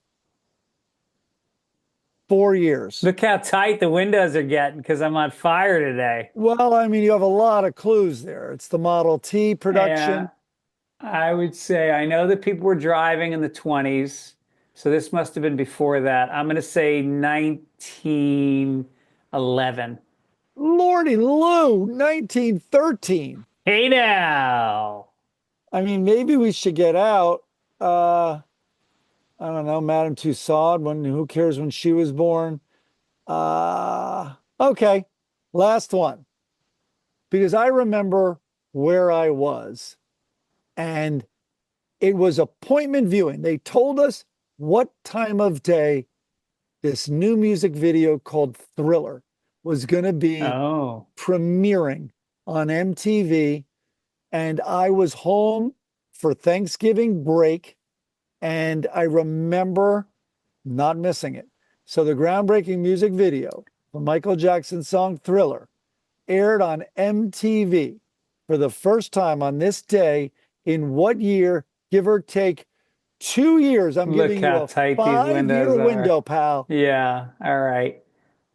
4 years? Look how tight the windows are getting because I'm on fire today. Well, I mean, you have a lot of clues there. It's the Model T production. Yeah, I would say I know that people were driving in the 20s, so this must have been before that. I'm going to say 1911. Lordy Lou, 1913. Hey now. I mean, maybe we should get out. I don't know, Madame Tussaud, who cares when she was born? Okay, last one. Because I remember where I was, and it was appointment viewing. They told us what time of day this new music video called Thriller was going to be premiering on MTV. And I was home for Thanksgiving break, and I remember not missing it. So the groundbreaking music video for Michael Jackson's song Thriller aired on MTV for the first time on this day. In what year, give or take 2 years? I'm giving you a 5-year window, pal. Yeah, all right.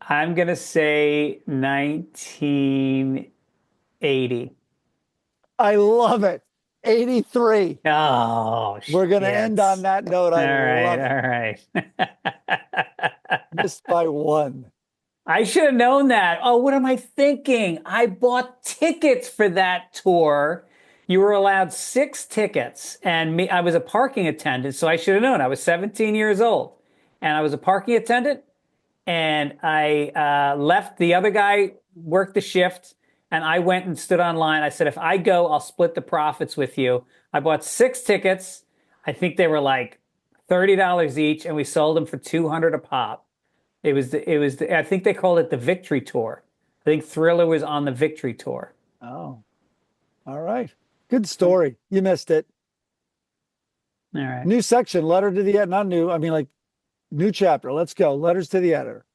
I'm going to say 1980. I love it. 83. Oh, we're going to end on that note. All right. Missed by one. I should have known that. Oh, what am I thinking? I bought tickets for that tour. You were allowed 6 tickets, and I was a parking attendant, so I should have known. I was 17 years old, and I was a parking attendant, and I left. The other guy worked the shift, and I went and stood online. I said, if I go, I'll split the profits with you. I bought 6 tickets. I think they were like $30 each, and we sold them for $200 a pop. I think they called it the Victory Tour. I think Thriller was on the Victory Tour. Oh, all right. Good story. You missed it. All right. New section, letter to the editor. Not new. I mean, like, new chapter. Let's go. Letters to the editor.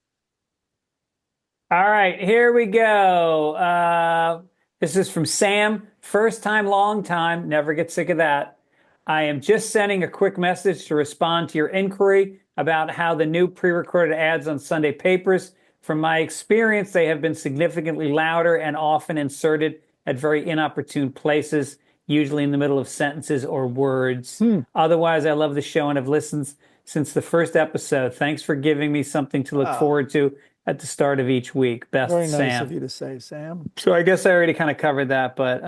All right, here we go. This is from Sam. First time, long time. Never get sick of that. I am just sending a quick message to respond to your inquiry about how the new pre-recorded ads on Sunday papers. From my experience, they have been significantly louder and often inserted at very inopportune places, usually in the middle of sentences or words. Otherwise, I love the show and have listened since the first episode. Thanks for giving me something to look forward to at the start of each week. Best, Very Sam. nice of you to say, Sam. So I guess I already kind of covered that, but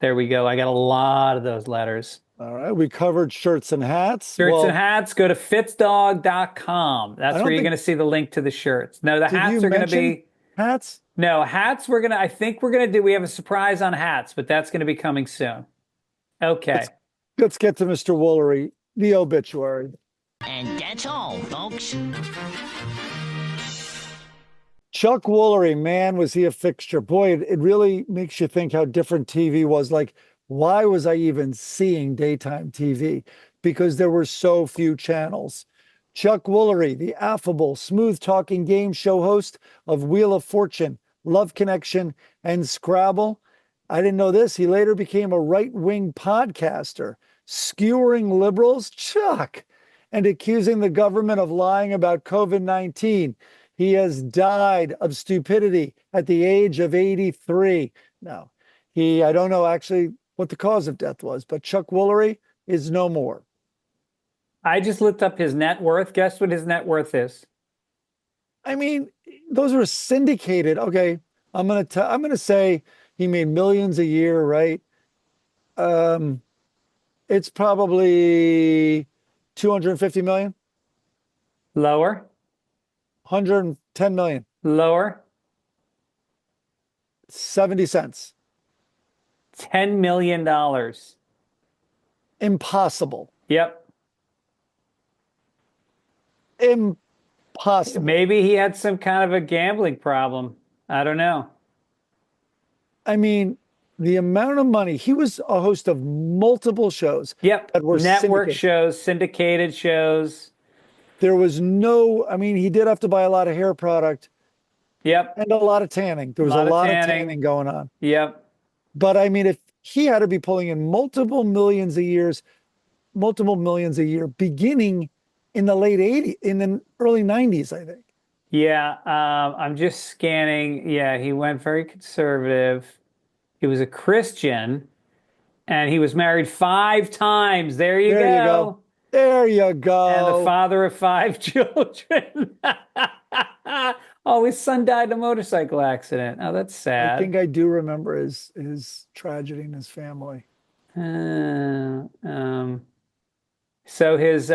there we go. I got a lot of those letters. All right. We covered shirts and hats. Shirts and hats, go to fitzdog.com. That's where you're going to see the link to the shirts. No, the hats are going to be... Hats? No, hats I think we're going to do, we have a surprise on hats, but that's going to be coming soon. Okay. Let's get to Mr. Woolery, the obituary. And that's all, folks. Chuck Woolery, man, was he a fixture. Boy, it really makes you think how different TV was. Like, why was I even seeing daytime TV? Because there were so few channels. Chuck Woolery, the affable, smooth-talking game show host of Wheel of Fortune, Love Connection, and Scrabble. I didn't know this. He later became a right-wing podcaster, skewering liberals, Chuck, and accusing the government of lying about COVID-19. He has died of stupidity at the age of 83. No, I don't know actually what the cause of death was, but Chuck Woolery is no more. I just looked up his net worth. Guess what his net worth is? I mean, those are syndicated. Okay, I'm gonna say he made millions a year, right? It's probably 250 million. Lower. 110 million. Lower. 70 cents. $10 million. Impossible. Yep. Impossible. Maybe he had some kind of a gambling problem. I don't know. I mean, The amount of money, he was a host of multiple shows Yep. that were Network syndicated. shows, syndicated shows. There was no, I mean, he did have to buy a lot of hair product Yep. and a lot of tanning. There A was a lot of lot of tanning. tanning going on. Yep. But I mean, if he had to be pulling in multiple millions a year, beginning in the late 80s, in the early 90s, I think. Yeah. I'm just scanning. Yeah. He went very conservative. He was a Christian and he was married 5 times. There you There you go. go. There you And the go. father of 5 children. Oh, his son died in a motorcycle accident. Oh, that's I think sad. I do remember his tragedy in his family. Uh, um, so his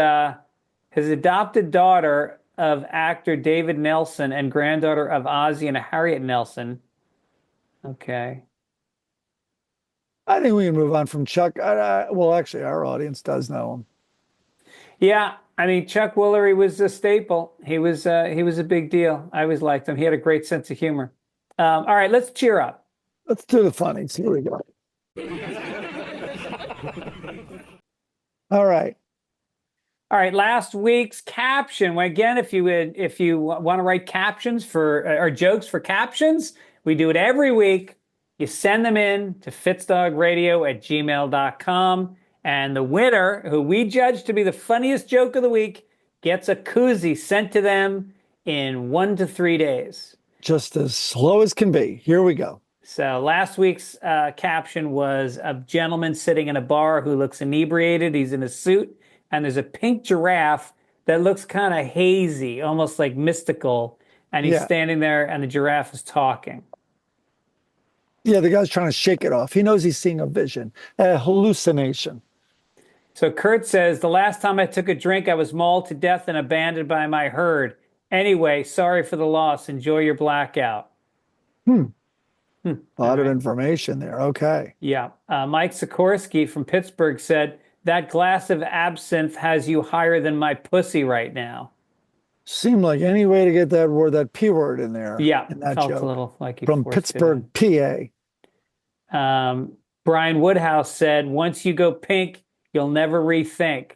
adopted daughter of actor David Nelson and granddaughter of Ozzie and Harriet Nelson. Okay. I think we can move on from Chuck. Well, actually, our audience does know him. Yeah, I mean Chuck Woolery was a staple. He was a big deal. I always liked him. He had a great sense of humor. All right, let's cheer up. Let's do the funnies. Here we go. All right. All right, last week's caption. Well, again, if you want to write captions for or jokes for captions, we do it every week. You send them in to fitzdogradio@gmail.com. And the winner, who we judge to be the funniest joke of the week, gets a koozie sent to them in 1 to 3 days. Just as slow as can be. Here we go. So last week's caption was a gentleman sitting in a bar who looks inebriated. He's in a suit, and there's a pink giraffe that looks kind of hazy, almost like mystical. And he's Yeah. standing there, and the giraffe is talking. Yeah, the guy's trying to shake it off. He knows he's seeing a vision, a hallucination. So Kurt says, the last time I took a drink, I was mauled to death and abandoned by my herd. Anyway, sorry for the loss. Enjoy your blackout. A lot of information there. Okay. Yeah. Mike Sikorsky from Pittsburgh said, that glass of absinthe has you higher than my pussy right now. Seemed like any way to get that word, that P word in there. Yeah. In that Felt joke. a little like he From forced it Pittsburgh, PA. in. Brian Woodhouse said, once you go pink, you'll never rethink.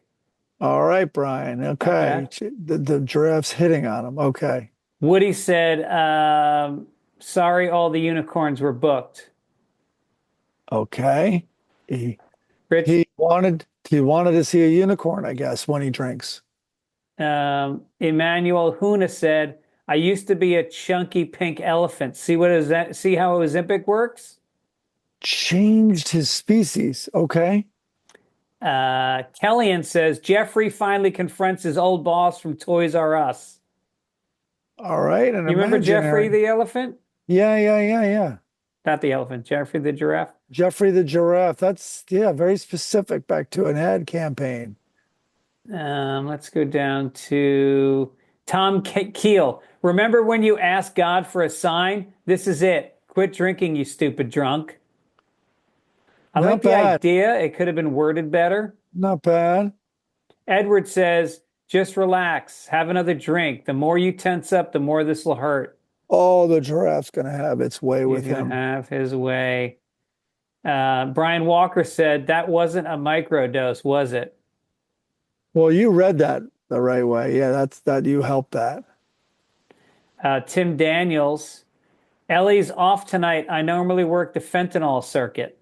All right, Brian. Okay. The giraffe's hitting on him. Okay. Woody said, sorry, all the unicorns were booked. Okay. He Rich, wanted to see a unicorn, I guess, when he drinks. Emmanuel Huna said, I used to be a chunky pink elephant. See how Ozempic works? Changed his species. Okay. Kellyanne says, Jeffrey finally confronts his old boss from Toys R Us. All right. You remember Jeffrey the elephant? Yeah. Not the elephant, Jeffrey the giraffe. Jeffrey the giraffe. That's, very specific, back to an ad campaign. Let's go down to Tom Keel. Remember when you asked God for a sign? This is it. Quit drinking, you stupid drunk. I Not like the bad. idea. It could have been worded better. Not bad. Edward says, just relax. Have another drink. The more you tense up, the more this will hurt. Oh, the giraffe's going to have its way with He's gonna him. have his way. Brian Walker said, that wasn't a microdose, was it? Well, you read that the right way. Yeah, you helped that. Tim Daniels, Ellie's off tonight. I normally work the fentanyl circuit.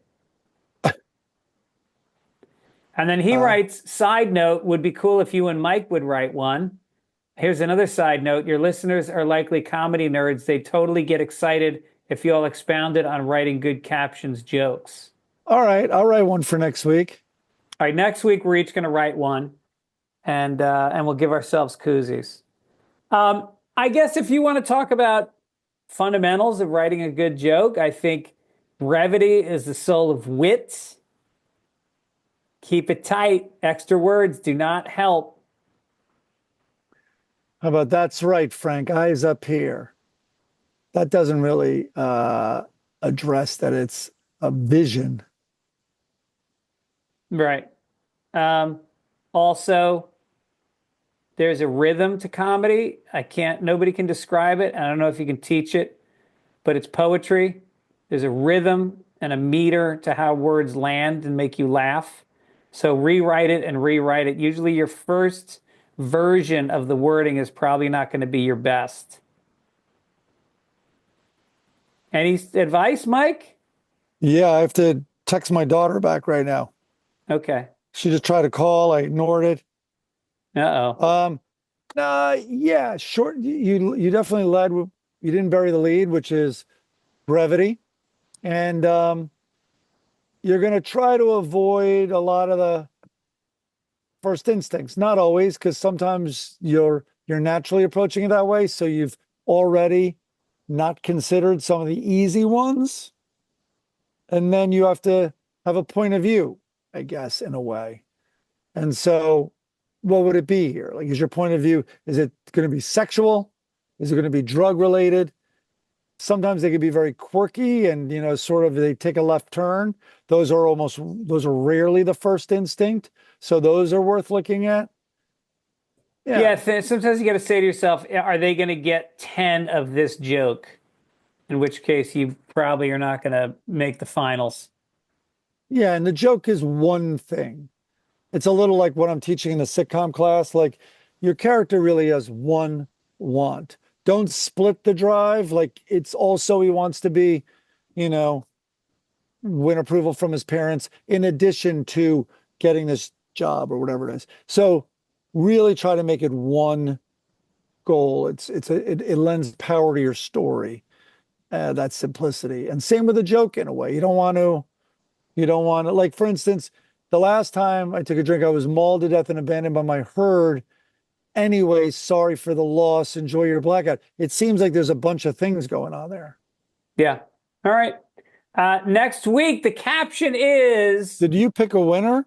And then he writes, side note, would be cool if you and Mike would write one. Here's another side note. Your listeners are likely comedy nerds. They totally get excited if you all expounded on writing good captions jokes. All right. I'll write one for next week. All right, next week we're each going to write one, and we'll give ourselves koozies. I guess if you want to talk about fundamentals of writing a good joke, I think brevity is the soul of wit. Keep it tight. Extra words do not help. How about that's right, Frank? Eyes up here. That doesn't really address that it's a vision. Right. Also, there's a rhythm to comedy. Nobody can describe it. I don't know if you can teach it, but it's poetry. There's a rhythm and a meter to how words land and make you laugh. So rewrite it and rewrite it. Usually your first version of the wording is probably not going to be your best. Any advice, Mike? Yeah, I have to text my daughter back right now. Okay. She just tried to call. I ignored it. Uh-oh. Yeah, short. You definitely led. You didn't bury the lead, which is brevity, and you're going to try to avoid a lot of the first instincts. Not always, because sometimes you're naturally approaching it that way. So you've already not considered some of the easy ones, and then you have to have a point of view, I guess, in a way. And so, what would it be here? Like, is your point of view, is it going to be sexual? Is it going to be drug related? Sometimes they can be very quirky and, sort of they take a left turn. Those are rarely the first instinct. So those are worth looking at. Yeah, sometimes you got to say to yourself, are they going to get 10 of this joke? In which case you probably are not going to make the finals. Yeah, and the joke is one thing. It's a little like what I'm teaching in the sitcom class. Like, your character really has one want. Don't split the drive. Like, it's also he wants to be, win approval from his parents in addition to getting this job or whatever it is. So really try to make it one goal. It lends power to your story. That simplicity. And same with a joke in a way. You don't want to, like, for instance, the last time I took a drink, I was mauled to death and abandoned by my herd. Anyway, sorry for the loss. Enjoy your blackout. It seems like there's a bunch of things going on there. Yeah. All right. Next week, the caption is... Did you pick a winner?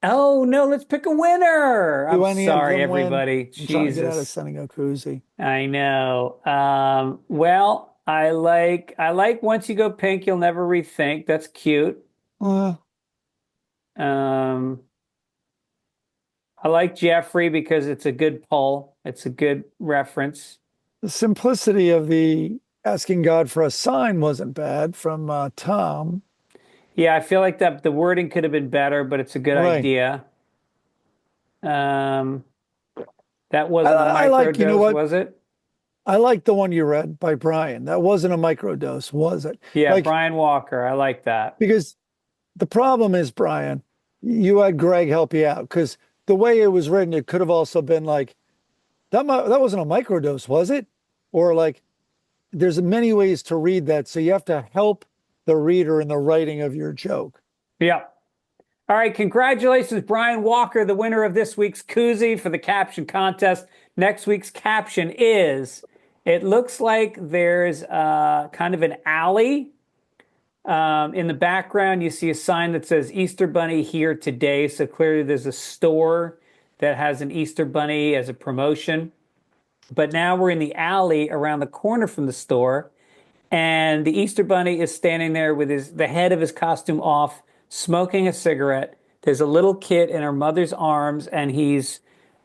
Oh, no, let's pick a winner. Do I'm sorry, everybody. I'm trying to get out of Jesus. sending a koozie. I know. Well, I like Once You Go Pink, You'll Never Rethink. That's cute. I like Jeffrey because it's a good poll. It's a good reference. The simplicity of the asking God for a sign wasn't bad from Tom. Yeah, I feel like that the wording could have been better, but it's a good idea. That wasn't a microdose, was it? I like the one you read by Brian. That wasn't a microdose, was it? Yeah, Brian Walker. I like that. Because the problem is, Brian, you had Greg help you out, because the way it was written, it could have also been like, that wasn't a microdose, was it? Or like, there's many ways to read that. So you have to help the reader in the writing of your joke. Yeah. All right. Congratulations, Brian Walker, the winner of this week's koozie for the caption contest. Next week's caption is, it looks like there's kind of an alley. In the background, you see a sign that says Easter Bunny here today. So clearly there's a store that has an Easter Bunny as a promotion. But now we're in the alley around the corner from the store. And the Easter Bunny is standing there with the head of his costume off, smoking a cigarette. There's a little kid in her mother's arms, and he's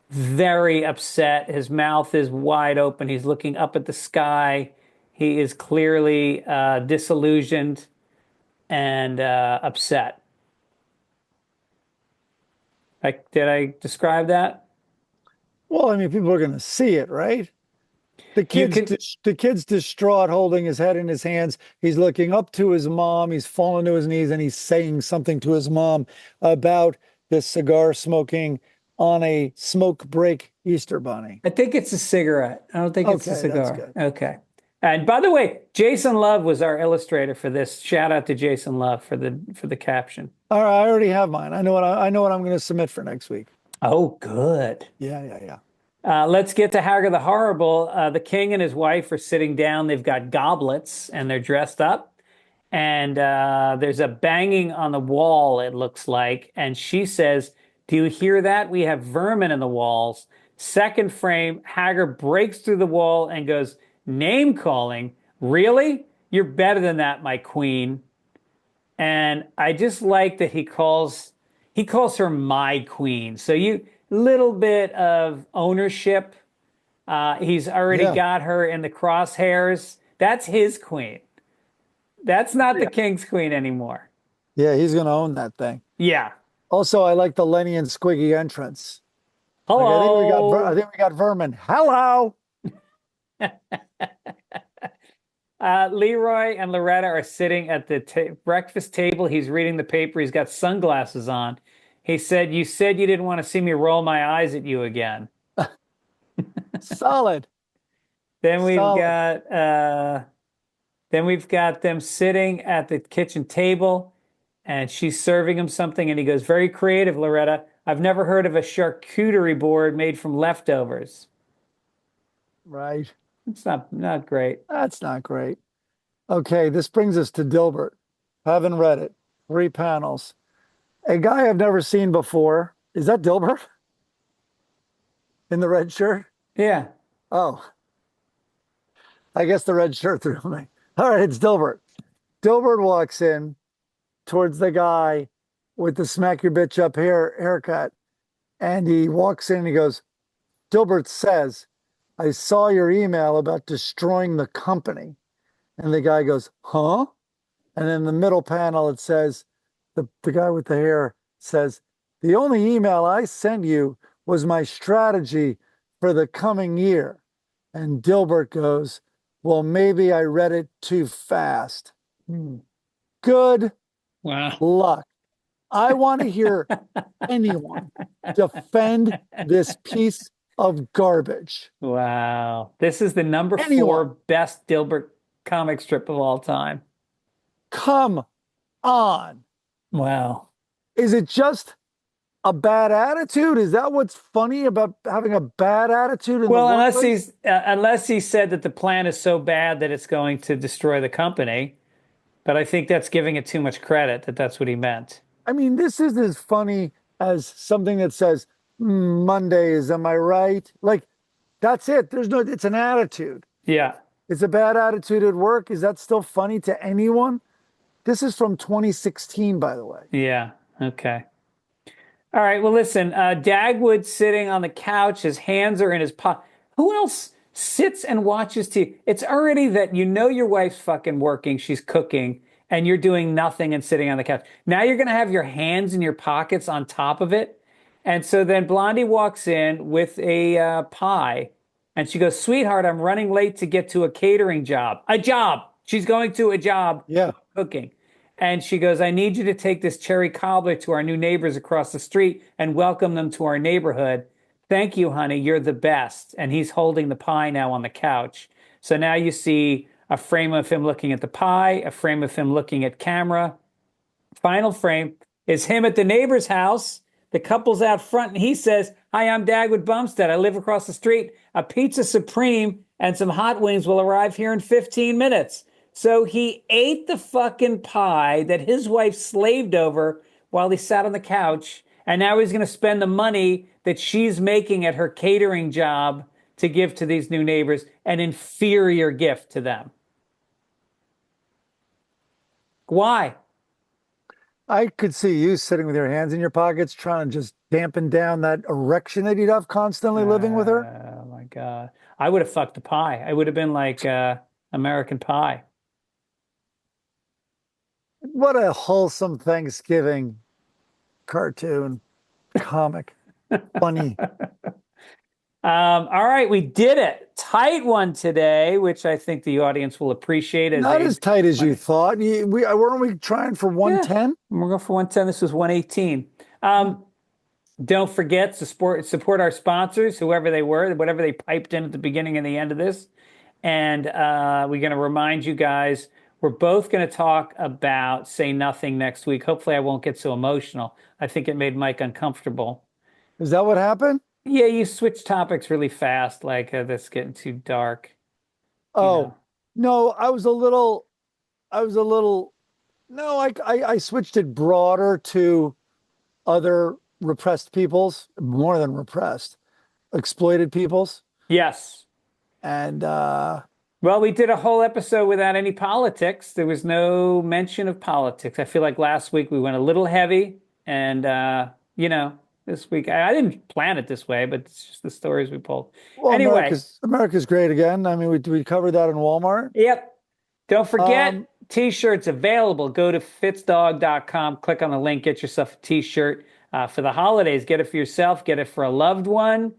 very upset. His mouth is wide open. He's looking up at the sky. He is clearly disillusioned and upset. Did I describe that? Well, I mean, people are going to see it, right? The kid's distraught, holding his head in his hands. He's looking up to his mom. He's fallen to his knees, and he's saying something to his mom about this cigar smoking on a smoke break Easter Bunny. I think it's a cigarette. I don't think it's a cigar. Okay. And by the way, Jason Love was our illustrator for this. Shout out to Jason Love for the caption. All right, I already have mine. I know what I'm going to submit for next week. Oh, good. Yeah. Let's get to Hagar the Horrible. The king and his wife are sitting down. They've got goblets and they're dressed up. And there's a banging on the wall, it looks like. And she says, "Do you hear that? We have vermin in the walls." Second frame, Hagar breaks through the wall and goes, "Name calling? Really? You're better than that, my queen." And I just like that he calls her my queen. So little bit of ownership. He's already got her in the crosshairs. That's his queen. That's not the King's Queen anymore. Yeah, he's going to own that thing. Yeah. Also, I like the Lenny and Squiggy entrance. Like, Hello. I think we got Vermin. Hello. Leroy and Loretta are sitting at the breakfast table. He's reading the paper. He's got sunglasses on. He said, "You said you didn't want to see me roll my eyes at you again." Solid. Then we've Solid. got them sitting at the kitchen table, and she's serving him something, and he goes, "Very creative, Loretta. I've never heard of a charcuterie board made from leftovers." Right. It's not great. That's not great. Okay, this brings us to Dilbert. Haven't read it. 3 panels. A guy I've never seen before. Is that Dilbert? In the red shirt? Yeah. Oh. I guess the red shirt threw me. All right, it's Dilbert. Dilbert walks in towards the guy with the smack your bitch up haircut. And he walks in and he goes, Dilbert says, I saw your email about destroying the company. And the guy goes, huh? And in the middle panel, it says, the guy with the hair says, the only email I sent you was my strategy for the coming year. And Dilbert goes, well, maybe I read it too fast. Good luck. I want to hear anyone defend this piece of garbage. Wow. This is the number 4 best Dilbert comic strip of all time. Come on. Wow. Is it just a bad attitude? Is that what's funny about having a bad attitude? Unless he said that the plan is so bad that it's going to destroy the company. But I think that's giving it too much credit that that's what he meant. I mean, this is as funny as something that says, Mondays, am I right? Like, that's it. It's an attitude. Yeah. It's a bad attitude at work. Is that still funny to anyone? This is from 2016, by the way. Yeah. Okay. All right. Well, listen, Dagwood's sitting on the couch. His hands are in his pocket. Who else sits and watches TV? It's already that your wife's fucking working. She's cooking and you're doing nothing and sitting on the couch. Now you're going to have your hands in your pockets on top of it. And so then Blondie walks in with a pie and she goes, sweetheart, I'm running late to get to a catering job. A job. She's going to a job. Yeah. Cooking. And she goes, I need you to take this cherry cobbler to our new neighbors across the street and welcome them to our neighborhood. Thank you, honey. You're the best. And he's holding the pie now on the couch. So now you see a frame of him looking at the pie, a frame of him looking at camera. Final frame is him at the neighbor's house. The couple's out front and he says, hi, I'm Dagwood Bumstead. I live across the street. A pizza supreme and some hot wings will arrive here in 15 minutes. So he ate the fucking pie that his wife slaved over while he sat on the couch. And now he's going to spend the money that she's making at her catering job to give to these new neighbors, an inferior gift to them. Why? I could see you sitting with your hands in your pockets trying to just dampen down that erection that you'd have constantly living with her. Oh, my God. I would have fucked the pie. I would have been like American Pie. What a wholesome Thanksgiving cartoon, comic, funny. All right, we did it. Tight one today, which I think the audience will appreciate. Not as tight as you thought. Weren't we trying for 110? We're going for 110. This was 118. Don't forget to support our sponsors, whoever they were, whatever they piped in at the beginning and the end of this. And we're going to remind you guys, we're both going to talk about Say Nothing next week. Hopefully I won't get so emotional. I think it made Mike uncomfortable. Is that what happened? Yeah, you switch topics really fast, like that's getting too dark. Oh, no, I switched it broader to other repressed peoples, more than repressed, exploited peoples. Yes. And, well, we did a whole episode without any politics. There was no mention of politics. I feel like last week we went a little heavy and, this week, I didn't plan it this way, but it's just the stories we pulled. Well, anyway, America's great again. I mean, we covered that in Walmart. Yep. Don't forget T-shirts available. Go to fitzdog.com, click on the link, get yourself a T-shirt for the holidays. Get it for yourself, get it for a loved one.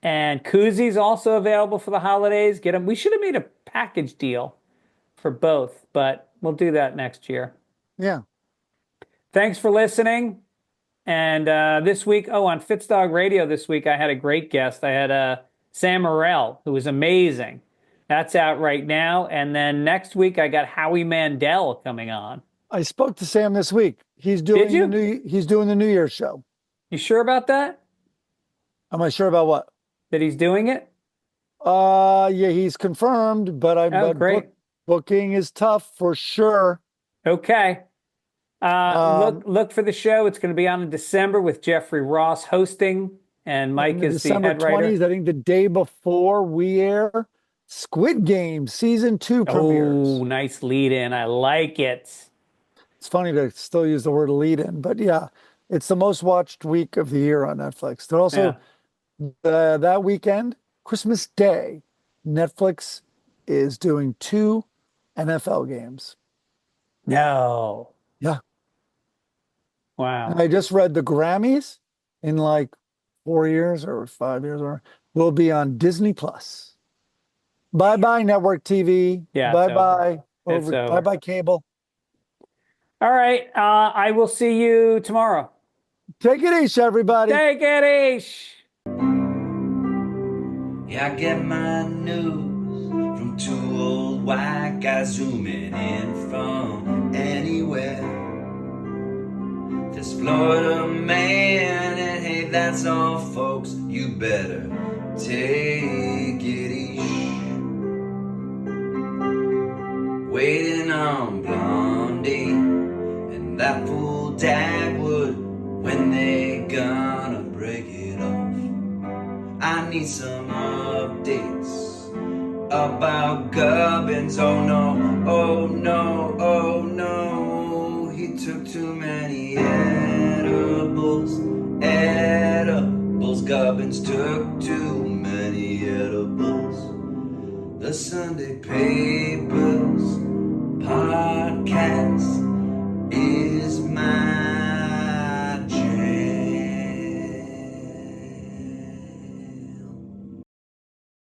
And koozies also available for the holidays. Get them. We should have made a package deal for both, but we'll do that next year. Yeah. Thanks for listening. And this week, on Fitzdog Radio this week, I had a great guest. I had Sam Morrell, who was amazing. That's out right now. And then next week, I got Howie Mandel coming on. I spoke to Sam this week. He's doing Did you? He's doing the New Year's show. You sure about that? Am I sure about what? That he's doing it? Yeah, he's confirmed, but great. Booking is tough for sure. Okay. Look for the show. It's going to be on in December with Jeffrey Ross hosting, and Mike is the head writer. December 20th, I think the day before we air, Squid Game Season 2 premieres. Oh, nice lead in. I like it. It's funny to still use the word lead in, but yeah, it's the most watched week of the year on Netflix. They're also, that weekend, Christmas Day, Netflix is doing 2 NFL games. No. Yeah. Wow. And I just read the Grammys in like 4 years or 5 years will be on Disney Plus. Bye-bye network TV. Yeah. Bye-bye. It's over. Bye-bye cable. All right. I will see you tomorrow. Take it easy, everybody. Take it easy. Yeah, I get my news from 2 old white guys zooming in from anywhere. This Florida man, and hey, that's all, folks. You better take it easy. Waiting on Blondie and that fool Dagwood. When they gonna break it off? I need some updates about Gibbons. Oh no, oh no, oh no. He took too many edibles. Gibbons took too many edibles. The Sunday paper